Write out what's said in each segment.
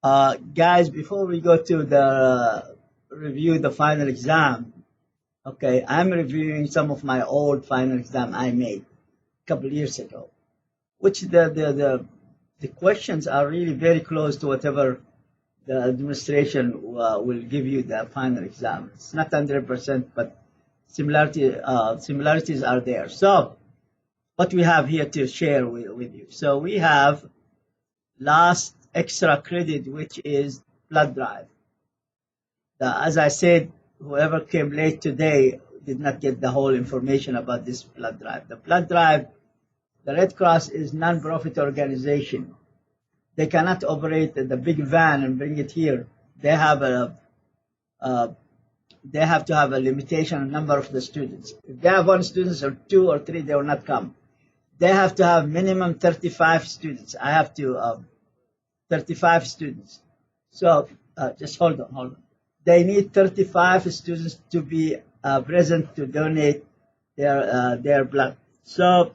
Guys, before we go to the review the final exam, okay, I'm reviewing some of my old final exam I made a couple years ago, which the questions are really very close to whatever the administration will give you the final exam. It's not 100%, but similarities are there. So what we have here to share with you. So we have last extra credit, which is blood drive. As I said, whoever came late today did not get the whole information about this blood drive. The blood drive, the Red Cross is non-profit organization. They cannot operate the big van and bring it here. They have uh, they have to have a limitation on number of the students. If they have one student or two or three, they will not come. They have to have minimum 35 students. I have to 35 students. So just hold on. They need 35 students to be present to donate their blood. So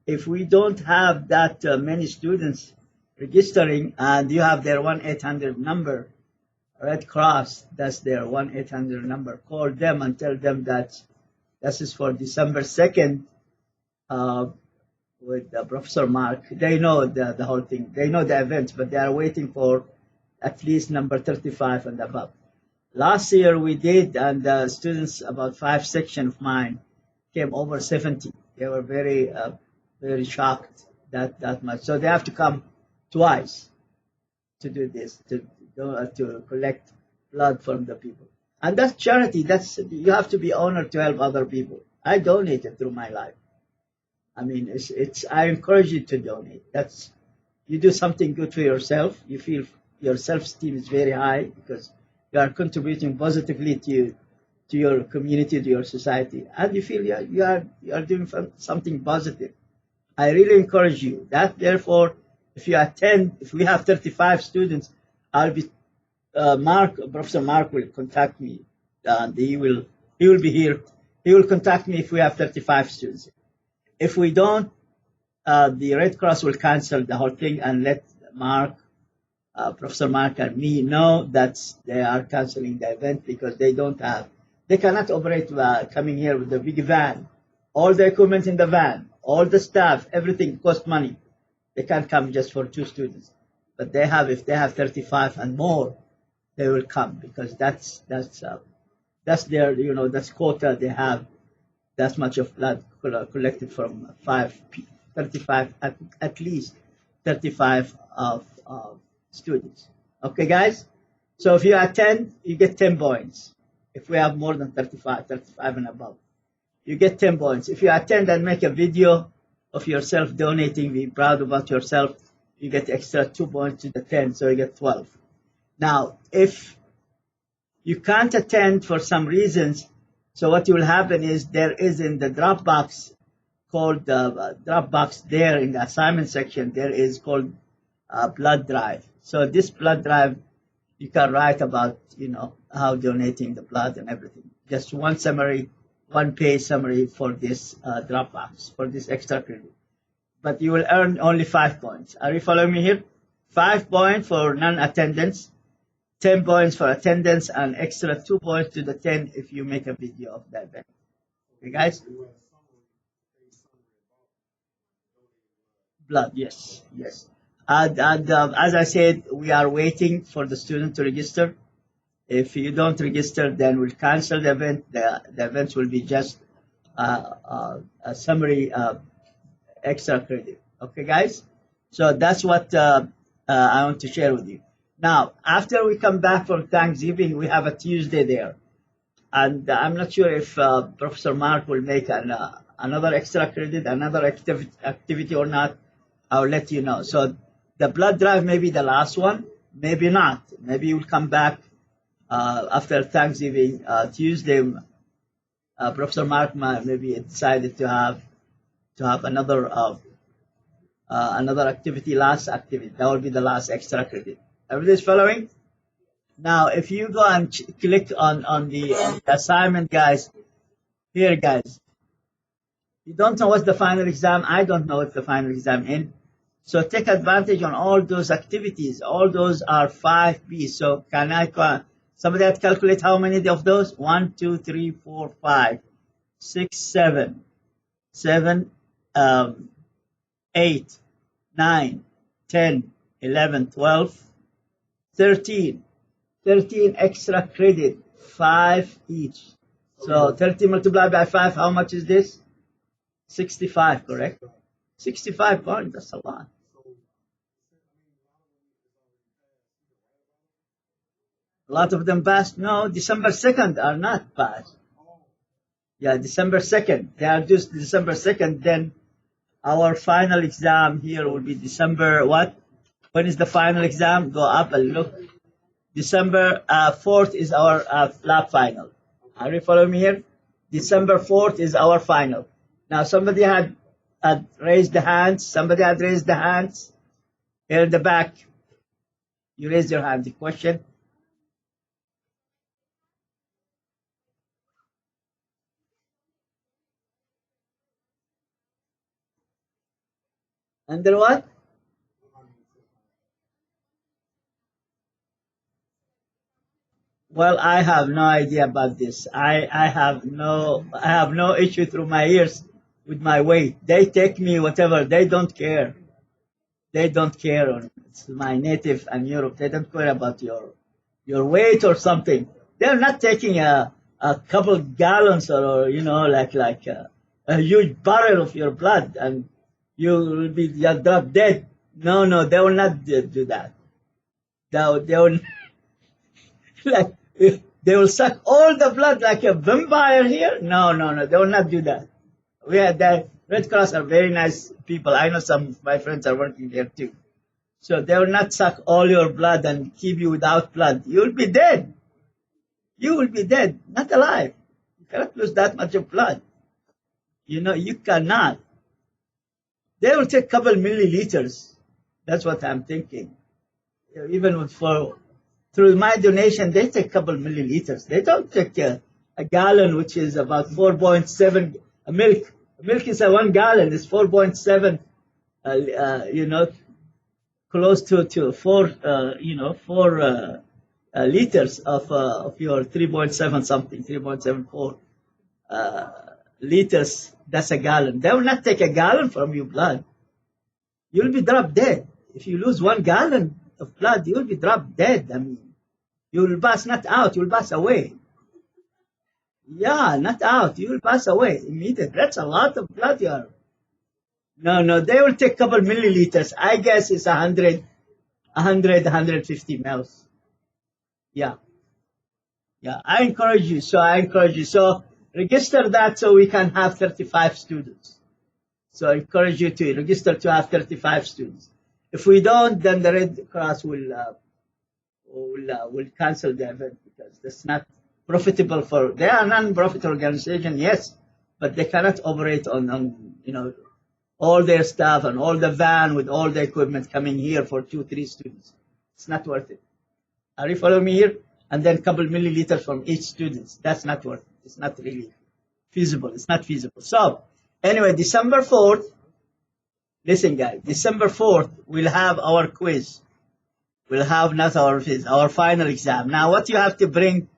if we don't have that many students registering, and you have their 1-800 number, Red Cross, that's their 1-800 number. Call them and tell them that this is for December 2nd with Professor Mark. They know the whole thing. They know the event, but they are waiting for at least number 35 and above. Last year we did, and the students, about 5 sections of mine, came over 70. They were very shocked that much. So they have to come twice to do this, to collect blood from the people. And that's charity. You have to be honored to help other people. I donated through my life. I mean, I encourage you to donate. You do something good for yourself. You feel your self-esteem is very high because you are contributing positively to your community, to your society, and you feel you are doing something positive. I really encourage you that. Therefore, if we have 35 students, I'll be Professor Mark will contact me, and he will be here. He will contact me if we have 35 students. If we don't, the Red Cross will cancel the whole thing and let Professor Mark and me know that they are canceling the event because they cannot operate coming here with the big van. All the equipment in the van, all the staff, everything costs money. They can't come just for 2 students. But if they have 35 and more, they will come because that's their, that's quota they have. That much of blood collected from 35, at least 35 of students. Okay, guys? So if you attend, you get 10 points. If we have more than 35 and above, you get 10 points. If you attend and make a video of yourself donating, be proud about yourself, you get extra 2 points to the 10, so you get 12. Now, if you can't attend for some reasons, so what will happen is there is in the Dropbox called Dropbox there in the assignment section, there is called blood drive. So this blood drive, you can write about, how donating the blood and everything. Just one page summary for this Dropbox, for this extra credit. But you will earn only 5 points. Are you following me here? 5 points for non-attendance, 10 points for attendance, and extra 2 points to the 10 if you make a video of that event. Okay, guys? Blood, yes. And as I said, we are waiting for the student to register. If you don't register, then we'll cancel the event. The event will be just a summary extra credit. Okay, guys? So that's what I want to share with you. Now, after we come back from Thanksgiving, we have a Tuesday there. And I'm not sure if Professor Mark will make another extra credit, another activity or not. I'll let you know. So the blood drive may be the last one, maybe not. Maybe you'll come back after Thanksgiving Tuesday. Professor Mark maybe decided to have another activity, last activity. That will be the last extra credit. Everybody's following? Now, if you go and click on the assignment, guys, here, guys, you don't know what's the final exam. I don't know what's the final exam in. So take advantage on all those activities. All those are 5B. So can somebody had calculate how many of those? 1, 2, 3, 4, 5, 6, 7, 7, 8, 9, 10, 11, 12, 13. 13 extra credit, 5 each. So 30 multiplied by 5, how much is this? 65, correct? 65 points, that's a lot. A lot of them passed. No, December 2nd are not passed. Yeah, December 2nd. They are just December 2nd. Then our final exam here will be December what? When is the final exam? Go up and look. December 4th is our lab final. Are you following me here? December 4th is our final. Now, somebody had raised the hands. Somebody had raised the hands. Here in the back. You raised your hand. The question? Under what? Well, I have no idea about this. I have no issue through my ears with my weight. They take me whatever. They don't care. They don't care. It's my native and Europe. They don't care about your weight or something. They're not taking a couple gallons or like a huge barrel of your blood and you'll be drop dead. No, they will not do that. They will like they will suck all the blood like a vampire here. No, they will not do that. We had the Red Cross are very nice people. I know some of my friends are working there too. So they will not suck all your blood and keep you without blood. You will be dead. You will be dead, not alive. You cannot lose that much of blood. You cannot. They will take a couple milliliters. That's what I'm thinking. Even through my donation, they take a couple milliliters. They don't take a gallon, which is about 4.7 milk. Milk is 1 gallon. It's 4.7. Close to 4 liters of your 3.7 something, 3.74 liters. That's a gallon. They will not take a gallon from your blood. You'll be dropped dead. If you lose 1 gallon of blood, you'll be dropped dead. I mean, you will pass not out, you will pass away. Yeah, not out. You will pass away immediately. That's a lot of blood you are. No, they will take a couple milliliters. I guess it's 150 mils. Yeah. I encourage you. So register that so we can have 35 students. So I encourage you to register to have 35 students. If we don't, then the Red Cross will cancel the event because that's not profitable they are non-profit organization, yes, but they cannot operate on all their staff and all the van with all the equipment coming here for 2-3 students. It's not worth it. Are you following me here? And then a couple milliliters from each student. That's not worth it. It's not really feasible. It's not feasible. So anyway, December 4th, listen guys, December 4th, we'll have our quiz. We'll have not our final exam. Now, what you have to bring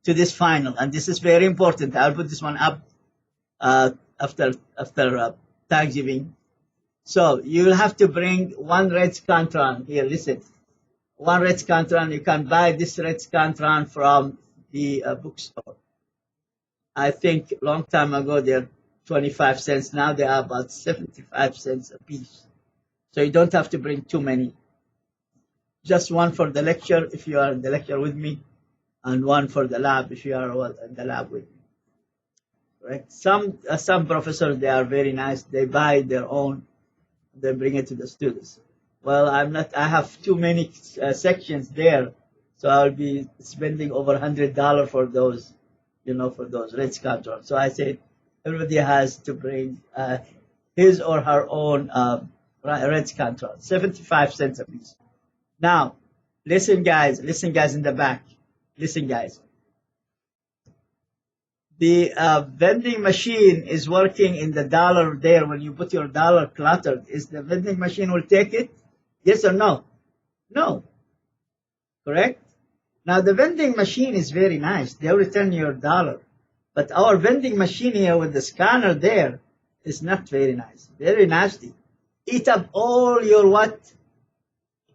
to this final, and this is very important. I'll put this one up after Thanksgiving. So you will have to bring 1 red Scantron. Here, listen. 1 red Scantron. You can buy this red Scantron from the bookstore. I think a long time ago they're 25 cents. Now they are about 75 cents a piece. So you don't have to bring too many. Just 1 for the lecture if you are in the lecture with me, and 1 for the lab if you are in the lab with me. Right? Some professors, they are very nice. They buy their own. They bring it to the students. Well, I'm not. I have too many sections there, so I'll be spending over $100 for those, for those red Scantron. So I said everybody has to bring his or her own red Scantron, 75 cents a piece. Now, listen guys in the back. Listen guys. The vending machine is working in the dollar there. When you put your dollar cluttered, is the vending machine will take it? Yes or no? No, correct? Now the vending machine is very nice. They'll return your dollar. But our vending machine here with the scanner there is not very nice. Very nasty. Eat up all your what?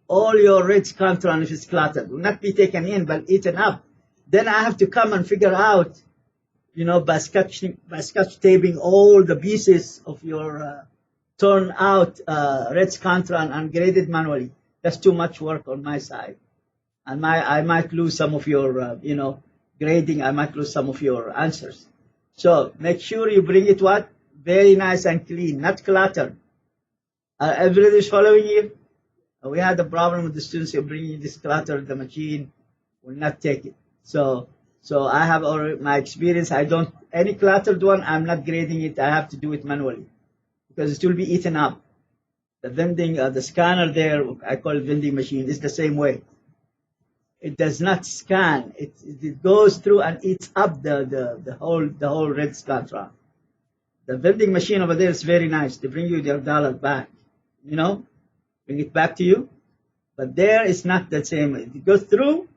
All your rich content if it's cluttered. Will not be taken in, but eaten up. Then I have to come and figure out, by scotch taping all the pieces of your torn out red Scantron and graded manually. That's too much work on my side. And I might lose some of your, grading. I might lose some of your answers. So make sure you bring it what? Very nice and clean, not cluttered. Everybody is following you? We had a problem with the students who bringing this clutter. The machine will not take it. So I have already my experience. I don't any cluttered one. I'm not grading it. I have to do it manually because it will be eaten up. The vending, the scanner there, I call it vending machine, is the same way. It does not scan. It goes through and eats up the whole red Scantron. The vending machine over there is very nice. They bring you your dollar back. Bring it back to you. But there it's not the same. It goes through,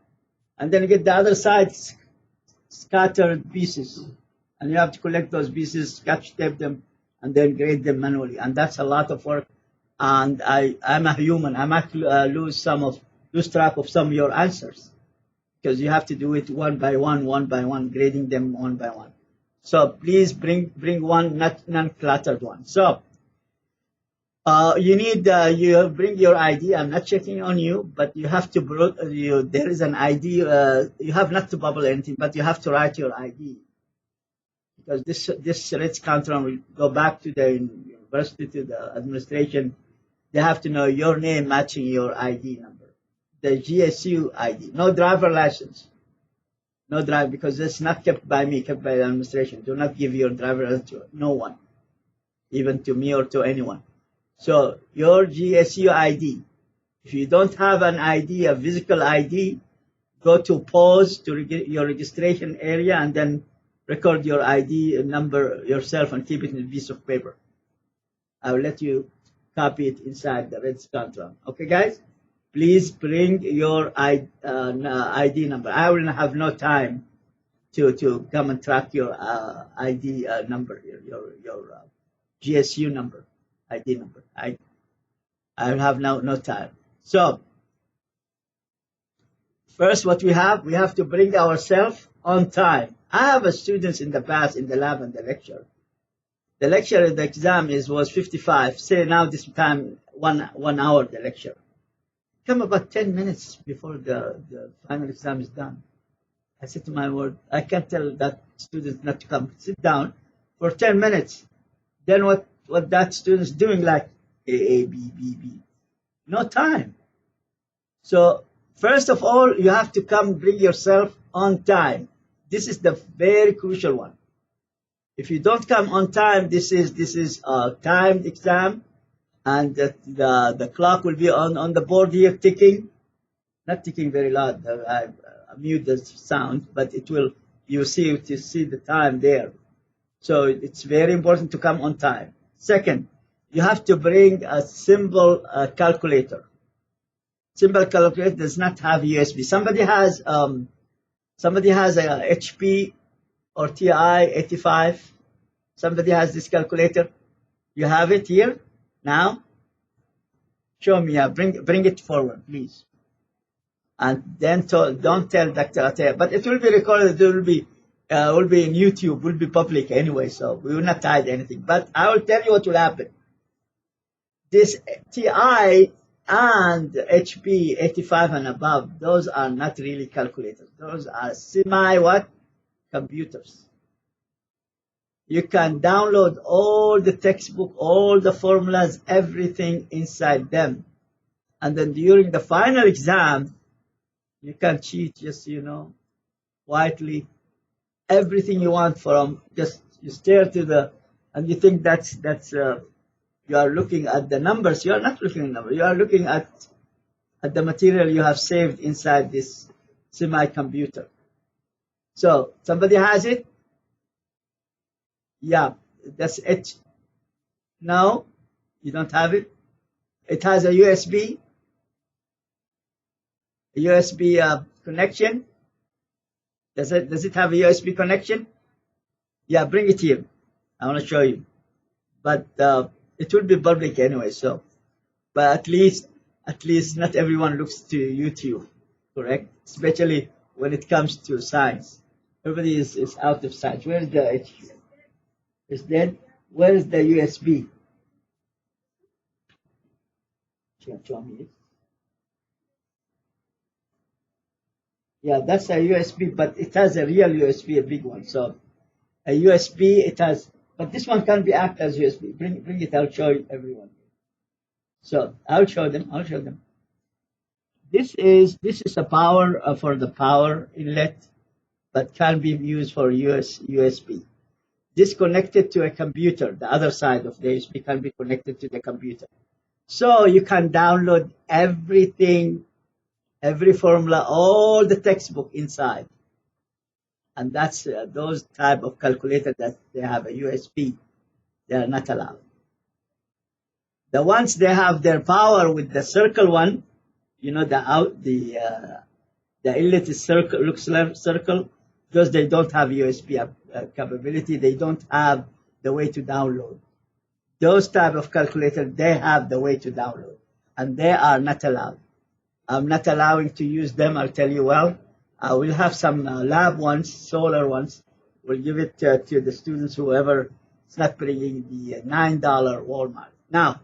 and then you get the other side scattered pieces, and you have to collect those pieces, scotch tape them, and then grade them manually. And that's a lot of work. And I'm a human. I might lose track of some of your answers because you have to do it one by one, grading them one by one. So please bring one non-cluttered one. So you need you bring your ID. I'm not checking on you, but you have to there is an ID. You have not to bubble anything, but you have to write your ID because this red Scantron will go back to the university, to the administration. They have to know your name matching your ID number, the GSU ID. No driver license, no drive, because it's not kept by me, kept by the administration. Do not give your driver license to no one, even to me or to anyone. So your GSU ID. If you don't have an ID, a physical ID, go to pause to your registration area and then record your ID number yourself and keep it in a piece of paper. I will let you copy it inside the red Scantron. Okay, guys? Please bring your ID number. I will have no time to come and track your ID number, your GSU number, ID number. I will have no time. So first, what we have to bring ourselves on time. I have students in the past in the lab and the lecture. The lecture, the exam was 55. Say now this time 1 hour the lecture. Come about 10 minutes before the final exam is done. I said to my word, I can't tell that student not to come. Sit down for 10 minutes. Then what that student's doing, like A, B, B, B. No time. So first of all, you have to come bring yourself on time. This is the very crucial one. If you don't come on time, this is a timed exam, and the clock will be on the board here ticking, not ticking very loud. I mute the sound, but it will. You see the time there. So it's very important to come on time. Second, you have to bring a simple calculator. Simple calculator does not have USB. Somebody has a HP or TI 85. Somebody has this calculator. You have it here now. Show me. Bring it forward, please. And then don't tell Dr. Ataya, but it will be recorded. It will be in YouTube. Will be public anyway, so we will not hide anything. But I will tell you what will happen. This TI and HP 85 and above, those are not really calculators. Those are computers. You can download all the textbook, all the formulas, everything inside them. And then during the final exam, you can cheat just, quietly. Everything you want from, just you stare to and you think that's you are looking at the numbers. You are not looking at the numbers. You are looking at the material you have saved inside this semi-computer. So somebody has it? Yeah, that's it. No, you don't have it. It has a USB connection. Does it have a USB connection? Yeah, bring it here. I want to show you. But it will be public anyway. So, but at least not everyone looks to YouTube, correct? Especially when it comes to science. Everybody is out of science. Where is the HQ? Is dead. Where is the USB? Show me. Yeah, that's a USB, but it has a real USB, a big one. So a USB, it has, but this one can be act as USB. Bring it. I'll show everyone. So I'll show them. I'll show them. This is a power for the power inlet, but can be used for USB. This connected to a computer. The other side of the USB can be connected to the computer. So you can download everything, every formula, all the textbook inside. And that's those type of calculator that they have a USB. They are not allowed. The ones they have their power with the circle one, the inlet is circle, looks like circle, because they don't have USB capability. They don't have the way to download. Those type of calculator, they have the way to download, and they are not allowed. I'm not allowing to use them. I'll tell you well. I will have some lab ones, solar ones. We'll give it to the students, whoever is not bringing the $9 Walmart. Now,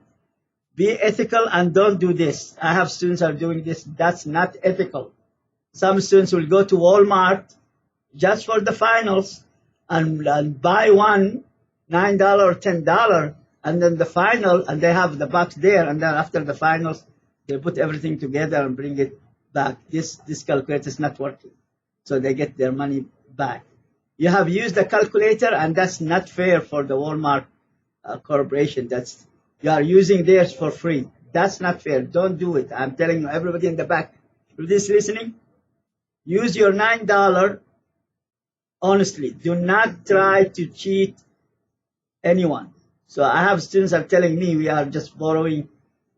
be ethical and don't do this. I have students are doing this. That's not ethical. Some students will go to Walmart just for the finals and buy one $9 or $10, and then the final, and they have the box there, and then after the finals, they put everything together and bring it back. This calculator is not working, so they get their money back. You have used the calculator, and that's not fair for the Walmart corporation. You are using theirs for free. That's not fair. Don't do it. I'm telling you, everybody in the back, this listening, use your $9 honestly. Do not try to cheat anyone. So I have students are telling me we are just borrowing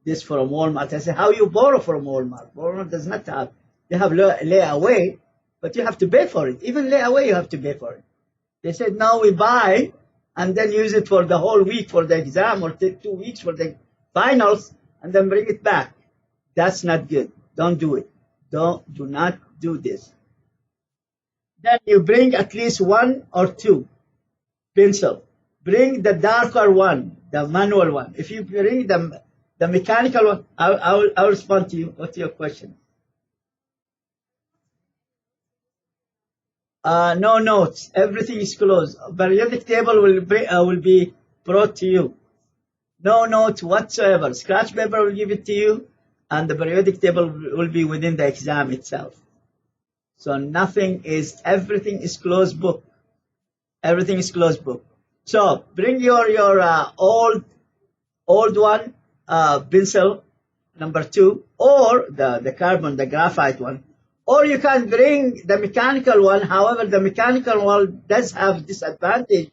this from Walmart. I say, how you borrow from Walmart? Walmart does not have. They have layaway, but you have to pay for it. Even layaway, you have to pay for it. They said, no, we buy and then use it for the whole week for the exam, or take 2 weeks for the finals, and then bring it back. That's not good. Don't do it. Do not do this. Then you bring at least one or two pencil. Bring the darker one, the manual one. If you bring the mechanical one, I'll respond to you. What's your question? No notes. Everything is closed. Periodic table will be brought to you. No notes whatsoever. Scratch paper will give it to you, and the periodic table will be within the exam itself. So everything is closed book. Everything is closed book. So bring your old one, pencil, number 2, or the carbon, the graphite one, or you can bring the mechanical one. However, the mechanical one does have disadvantage.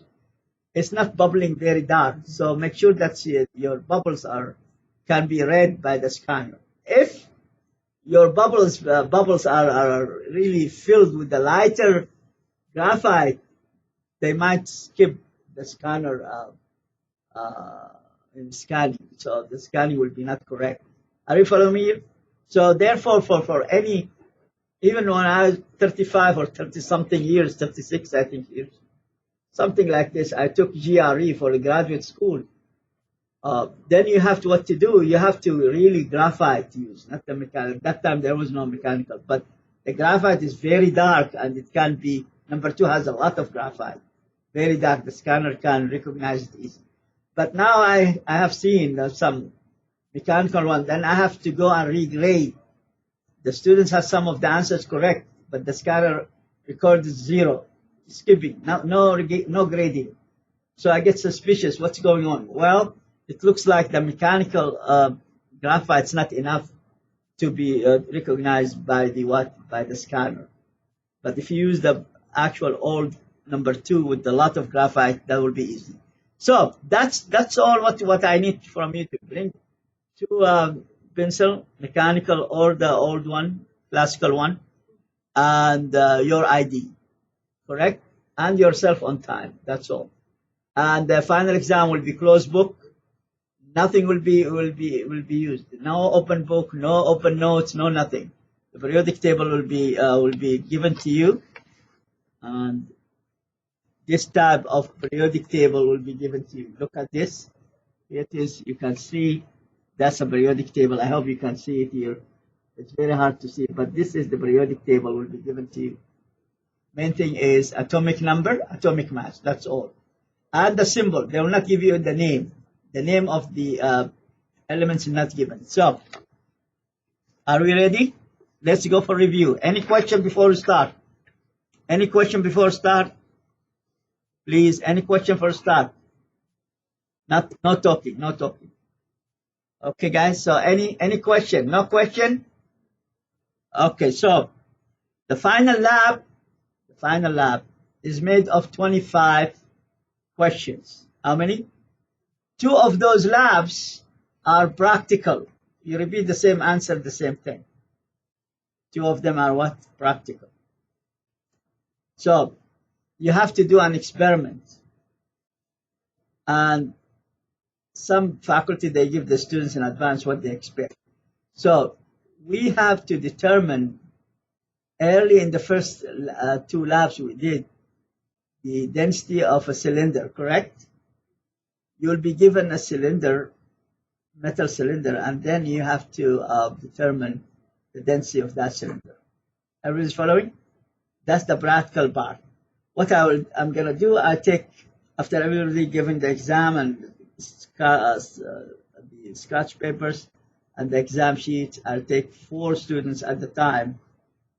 It's not bubbling very dark, so make sure that your bubbles can be read by the scanner. If your bubbles are really filled with the lighter graphite, they might skip the scanner in scanning, so the scanning will be not correct. Are you following me? So therefore, for any, even when I was 35 or 30 something years, 36 I think years, something like this, I took GRE for a graduate school. Then you have to what to do. You have to really graphite use, not the mechanical. That time there was no mechanical, but the graphite is very dark, and it can be, number 2 has a lot of graphite, very dark. The scanner can recognize it easily. But now I have seen some mechanical one. Then I have to go and regrade. The students have some of the answers correct, but the scanner recorded 0, skipping, no grading. So I get suspicious. What's going on? Well, it looks like the mechanical graphite's not enough to be recognized by the scanner. But if you use the actual old number 2 with a lot of graphite, that will be easy. So that's all what I need from you to bring two pencil, mechanical or the old one, classical one, and your ID, correct? And yourself on time. That's all. And the final exam will be closed book. Nothing will be used. No open book, no open notes, no nothing. The periodic table will be given to you, and this type of periodic table will be given to you. Look at this. Here it is. You can see that's a periodic table. I hope you can see it here. It's very hard to see, but this is the periodic table will be given to you. Main thing is atomic number, atomic mass. That's all. And the symbol. They will not give you the name. The name of the elements is not given. So, are we ready? Let's go for review. Any question before we start? Any question before start? Please, any question for start? No talking, no talking. Okay, guys. So, any question? No question? Okay. So, the final lab is made of 25 questions. How many? 2 of those labs are practical. You repeat the same answer, the same thing. 2 of them are what? Practical. So you have to do an experiment. And some faculty, they give the students in advance what they expect. So we have to determine early in the first 2 labs we did the density of a cylinder, correct? You'll be given a cylinder, metal cylinder, and then you have to determine the density of that cylinder. Everybody's following? That's the practical part. What I'm going to do, I take, after everybody giving the exam and the scratch papers and the exam sheets, I'll take 4 students at the time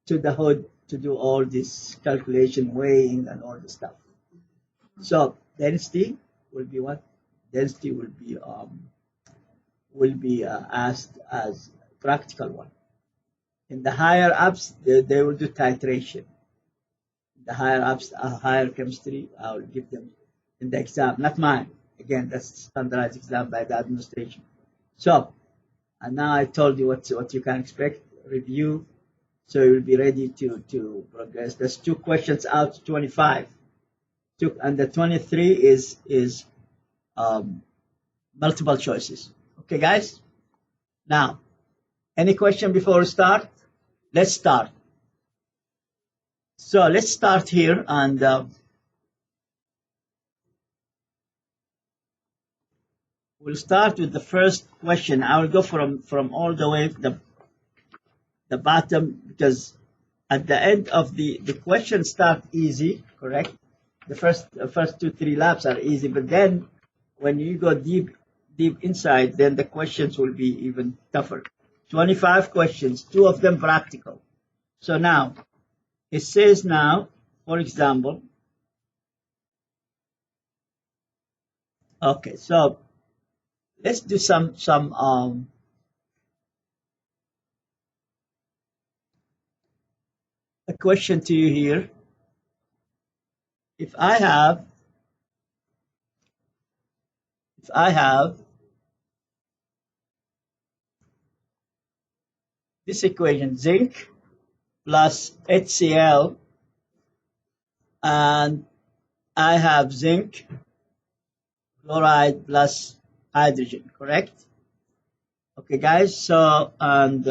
to the hood to do all this calculation, weighing, and all the stuff. So density will be what? Density will be asked as practical one. In the higher ups, they will do titration. The higher ups, higher chemistry, I will give them in the exam, not mine. Again, that's standardized exam by the administration. So, and now I told you what you can expect. Review, so you'll be ready to progress. There's 2 questions out of 25, and the 23 is multiple choices. Okay, guys. Now, any question before we start? Let's start. So let's start here, and we'll start with the first question. I will go from all the way to the bottom, because at the end of the questions start easy, correct? The first 2-3 labs are easy, but then when you go deep inside, then the questions will be even tougher. 25 questions, 2 of them practical. So now, it says now, for example, okay, so let's do some a question to you here. If I have this equation, zinc plus HCl, and I have zinc chloride plus hydrogen, correct? Okay, guys, so, and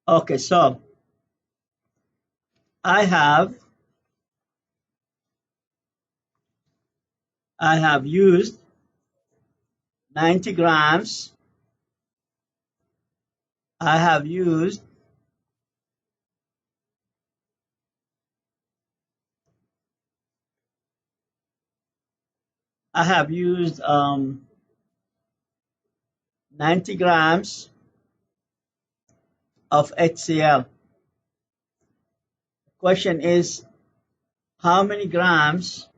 okay, so I have used 90 grams. I have used 90 grams of HCl. The question is, how many grams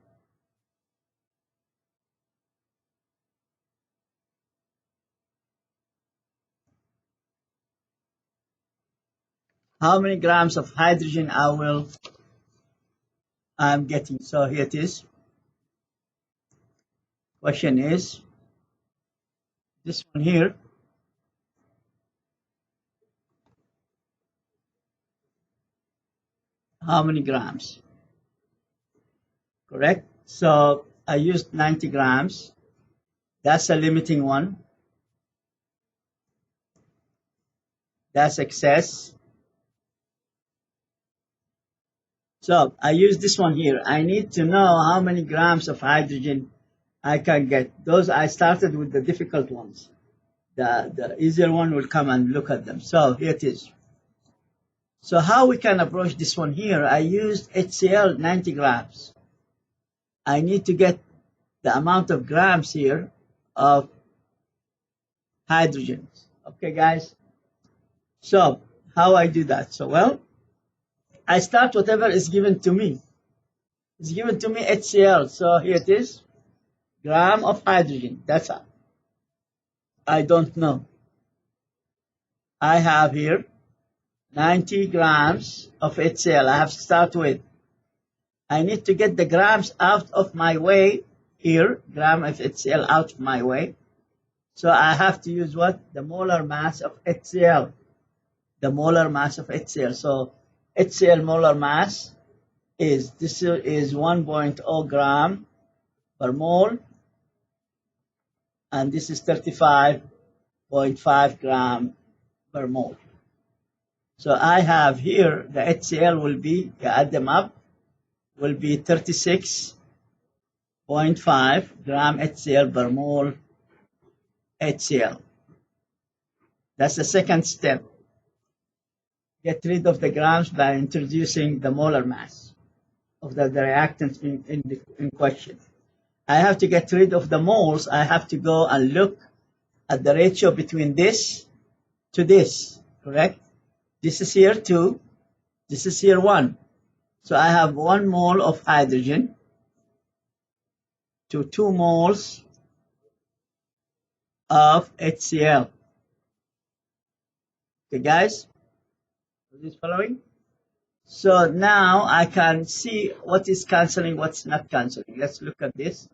how many grams of hydrogen I'm getting. So here it is. Question is this one here. How many grams? Correct. So I used 90 grams. That's a limiting one. That's excess. So I use this one here. I need to know how many grams of hydrogen I can get. Those I started with the difficult ones. The easier one will come and look at them. So here it is. So how we can approach this one here, I used HCl 90 grams. I need to get the amount of grams here of hydrogen. Okay, guys? So how I do that? So, well, I start whatever is given to me. It's given to me HCl. So here it is, gram of hydrogen. That's all. I don't know. I have here 90 grams of HCl. I have to start with. I need to get the grams out of my way here, gram of HCl out of my way. So I have to use what? The molar mass of HCl. The molar mass of HCl. So HCl molar mass is 1.0 gram per mole, and this is 35.5 gram per mole. So I have here the HCl will be, add them up, will be 36.5 gram HCl per mole HCl. That's the second step. Get rid of the grams by introducing the molar mass of the reactant in question. I have to get rid of the moles. I have to go and look at the ratio between this to this, correct? This is here 2, this is here 1. So I have 1 mole of hydrogen to 2 moles of HCl. Okay, guys? Is this following? So now I can see what is canceling, what's not canceling. Let's look at this.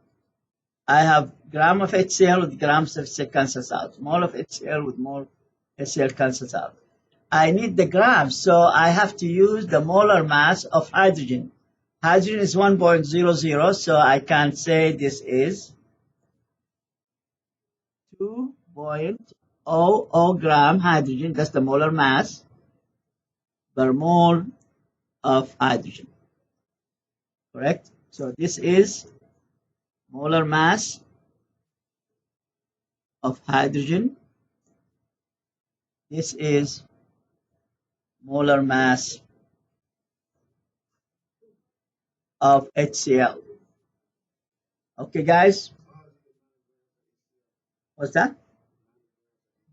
I have gram of HCl with grams of HCl cancels out. Mole of HCl with mole HCl cancels out. I need the grams, so I have to use the molar mass of hydrogen. Hydrogen is 1.00, so I can say this is 2.00 gram hydrogen. That's the molar mass per mole of hydrogen. Correct? So this is molar mass of hydrogen. This is molar mass of HCl. Okay, guys? What's that?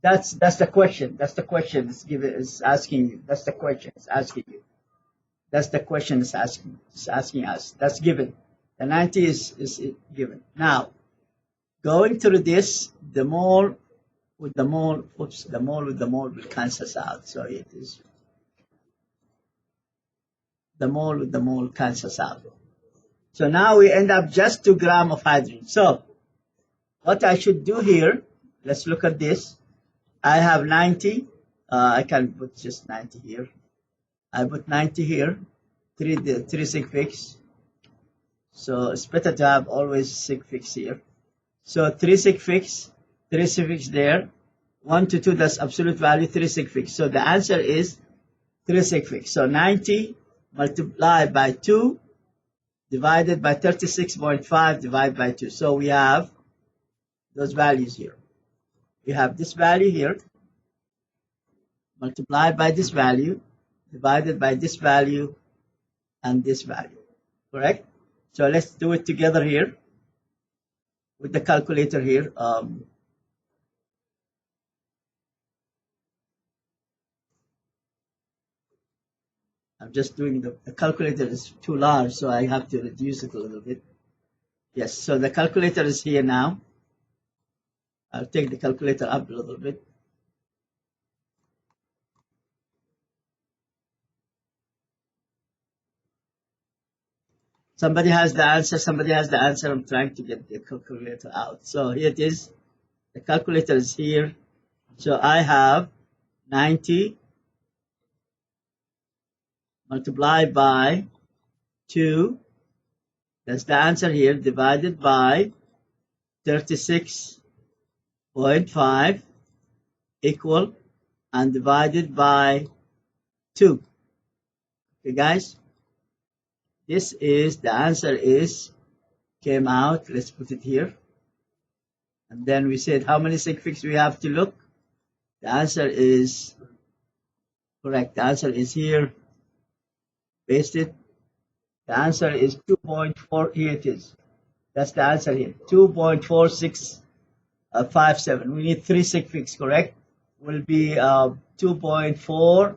That's the question. That's the question it's asking you. That's the question it's asking you. That's the question it's asking us. That's given. The 90 is given. Now, going through this, the mole with the mole, the mole with the mole will cancel out. So it is the mole with the mole cancels out. So now we end up just 2 grams of hydrogen. So what I should do here, let's look at this. I have 90. I can put just 90 here. I put 90 here, 3 sig fix. So it's better to have always sig fix here. So 3 sig fix there. 1 to 2, that's absolute value, 3 sig fix. So the answer is 3 sig fix. So 90 multiplied by 2 divided by 36.5 divided by 2. So we have those values here. We have this value here multiplied by this value divided by this value and this value. Correct? So let's do it together here with the calculator here. I'm just doing the calculator is too large, so I have to reduce it a little bit. Yes, so the calculator is here now. I'll take the calculator up a little bit. Somebody has the answer. Somebody has the answer. I'm trying to get the calculator out. So here it is. The calculator is here. So I have 90 multiplied by 2. That's the answer here. Divided by 36.5 equal and divided by 2. Okay, guys. This is the answer is came out. Let's put it here. And then we said how many sig figs we have to look. The answer is correct. The answer is here. Paste it. The answer is 2.4. Here it is. That's the answer here. 2.4657. We need 3 sig figs, correct? Will be 2.4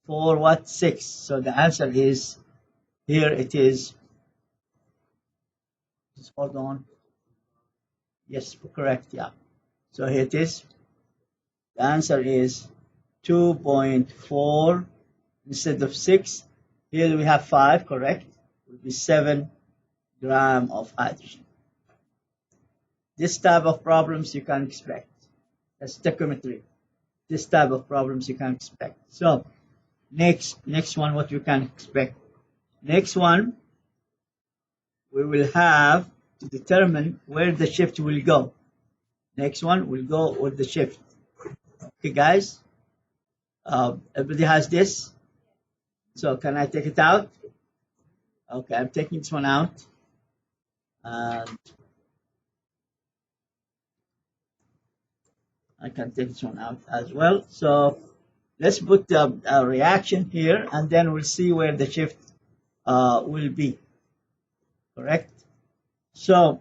for what? 6. So the answer is here. It is. Just hold on. Yes, correct. Yeah. So here it is. The answer is 2.4 instead of 6. Here we have 5, correct? It will be 7 grams of hydrogen. This type of problems you can expect. That's stoichiometry. This type of problems you can expect. So next one, what you can expect. Next one, we will have to determine where the shift will go. Next one will go with the shift. Okay, guys. Everybody has this. So can I take it out? Okay, I'm taking this one out. And I can take this one out as well. So let's put a reaction here, and then we'll see where the shift will be. Correct? So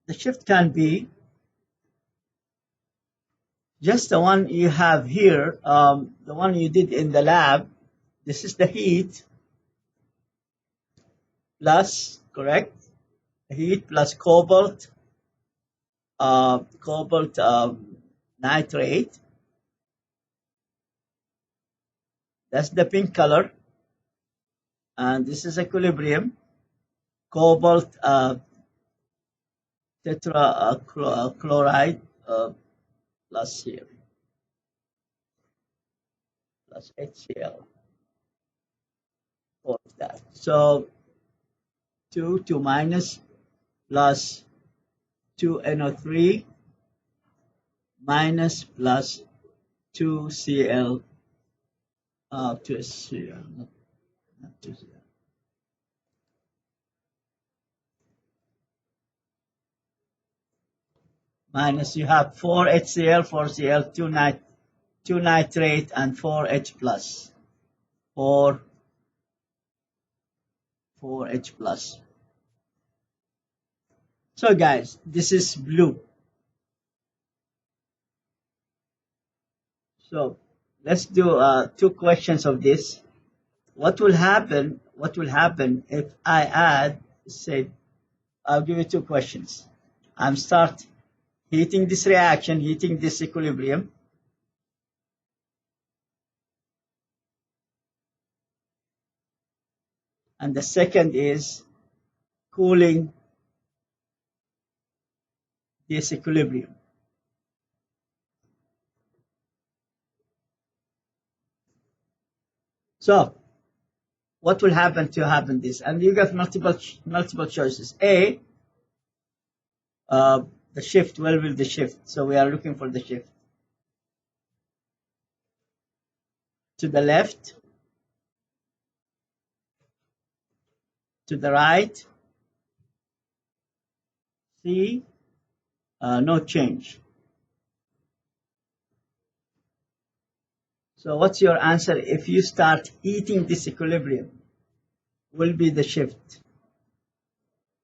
the shift can be just the one you have here, the one you did in the lab. This is the heat plus, correct? Heat plus cobalt, nitrate. That's the pink color. And this is equilibrium. Cobalt tetrachloride plus here plus HCl. All of that. So 2 minus plus 2NO3 minus plus 2Cl 2Cl, not 2Cl. Minus you have 4 HCl, 4 Cl, 2 nitrate, and 4 H plus. 4 H plus. So guys, this is blue. So let's do 2 questions of this. What will happen if I add, say, I'll give you 2 questions. I'm start heating this reaction, heating this equilibrium. And the second is cooling this equilibrium. So what will happen to happen this? And you got multiple choices. A, the shift, where will the shift? So we are looking for the shift. To the left, to the right. C, no change. So what's your answer if you start heating this equilibrium? Will be the shift.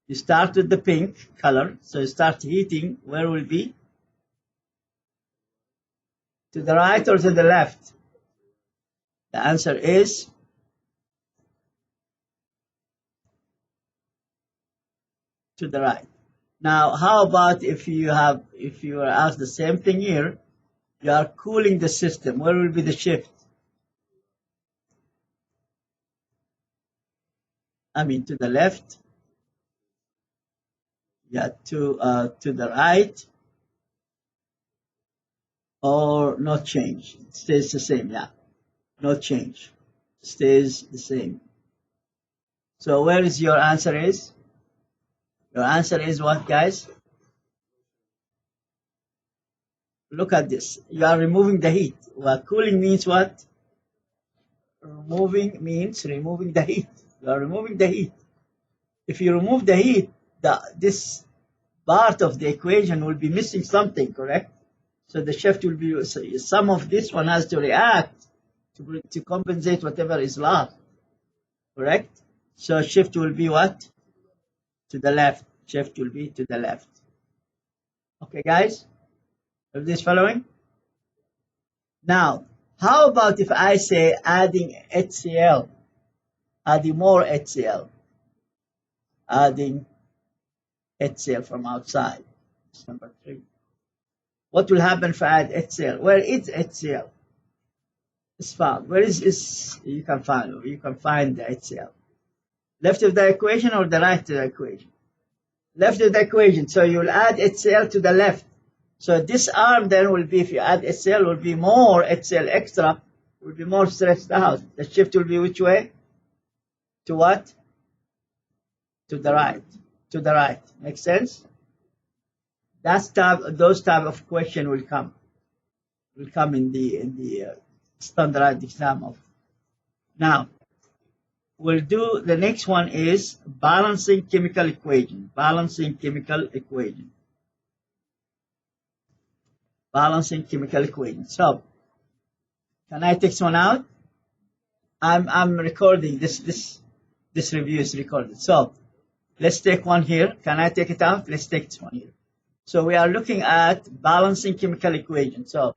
You start with the pink color, so you start heating, where will be? To the right or to the left? The answer is to the right. Now, how about if you are asked the same thing here, you are cooling the system, where will be the shift? I mean to the left, yeah, to the right, or not change. It stays the same, yeah, no change, stays the same. So where is your answer is? Your answer is what, guys? Look at this. You are removing the heat. Well, cooling means what? Removing means removing the heat. You are removing the heat. If you remove the heat, this part of the equation will be missing something, correct? So the shift will be, some of this one has to react to compensate whatever is lost, correct? So shift will be what? To the left. Shift will be to the left. Okay, guys? Are this following? Now, how about if I say adding HCl, adding more HCl, adding HCl from outside? That's number 3. What will happen if I add HCl? Where is HCl? It's found. Where is you can find the HCl. Left of the equation or the right of the equation? Left of the equation. So you'll add HCl to the left. So this arm then will be, if you add HCl, will be more HCl extra, will be more stretched out. The shift will be which way? To what? To the right. To the right. Make sense? Those type of question will come in the standardized exam. Now we'll do the next one is balancing chemical equation. Balancing chemical equation. Balancing chemical equation. So can I take this one out? I'm recording this review is recorded. So let's take one here. Can I take it out? Let's take this one here. So we are looking at balancing chemical equation. So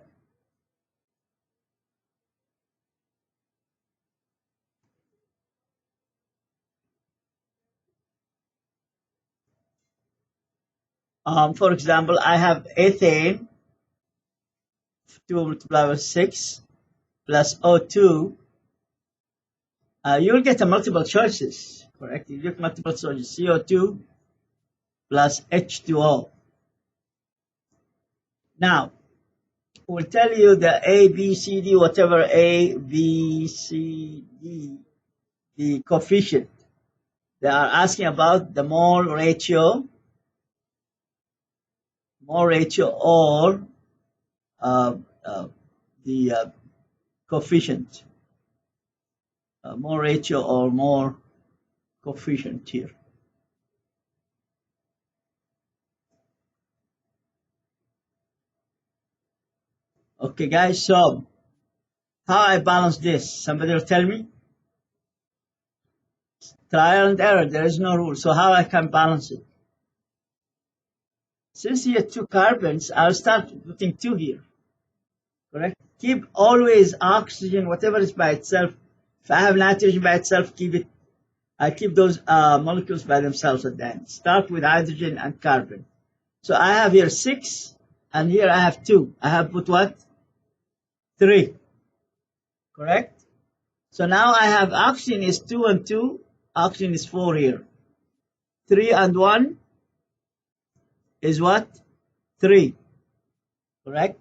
for example, I have ethane 2 multiplied by 6 plus O2. You'll get a multiple choices, correct? You get multiple choices. CO2 plus H2O. Now, we'll tell you the A, B, C, D, whatever A, B, C, D, the coefficient. They are asking about the mole ratio or the coefficient. Mole ratio or more coefficient here. Okay, guys, so how I balance this? Somebody will tell me? Trial and error, there is no rule. So how I can balance it? Since here 2 carbons, I'll start putting 2 here. Correct? Keep always oxygen, whatever is by itself. If I have nitrogen by itself, I keep those molecules by themselves at the end. Start with hydrogen and carbon. So I have here 6, and here I have 2. I have put what? 3. Correct? So now I have oxygen is 2 and 2. Oxygen is 4 here. 3 and 1 is what? 3. Correct?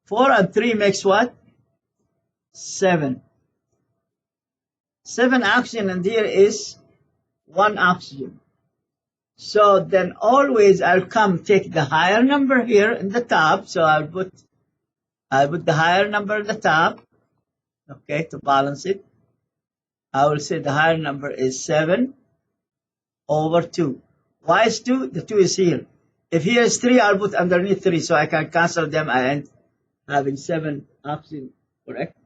4 and 3 makes what? 7. 7 oxygen, and here is 1 oxygen. So then always I'll take the higher number here in the top. So I'll put the higher number at the top, okay, to balance it. I will say the higher number is 7 over 2. Why is 2? The 2 is here. If here is 3, I'll put underneath 3, so I can cancel them. I end having 7 oxygen, correct?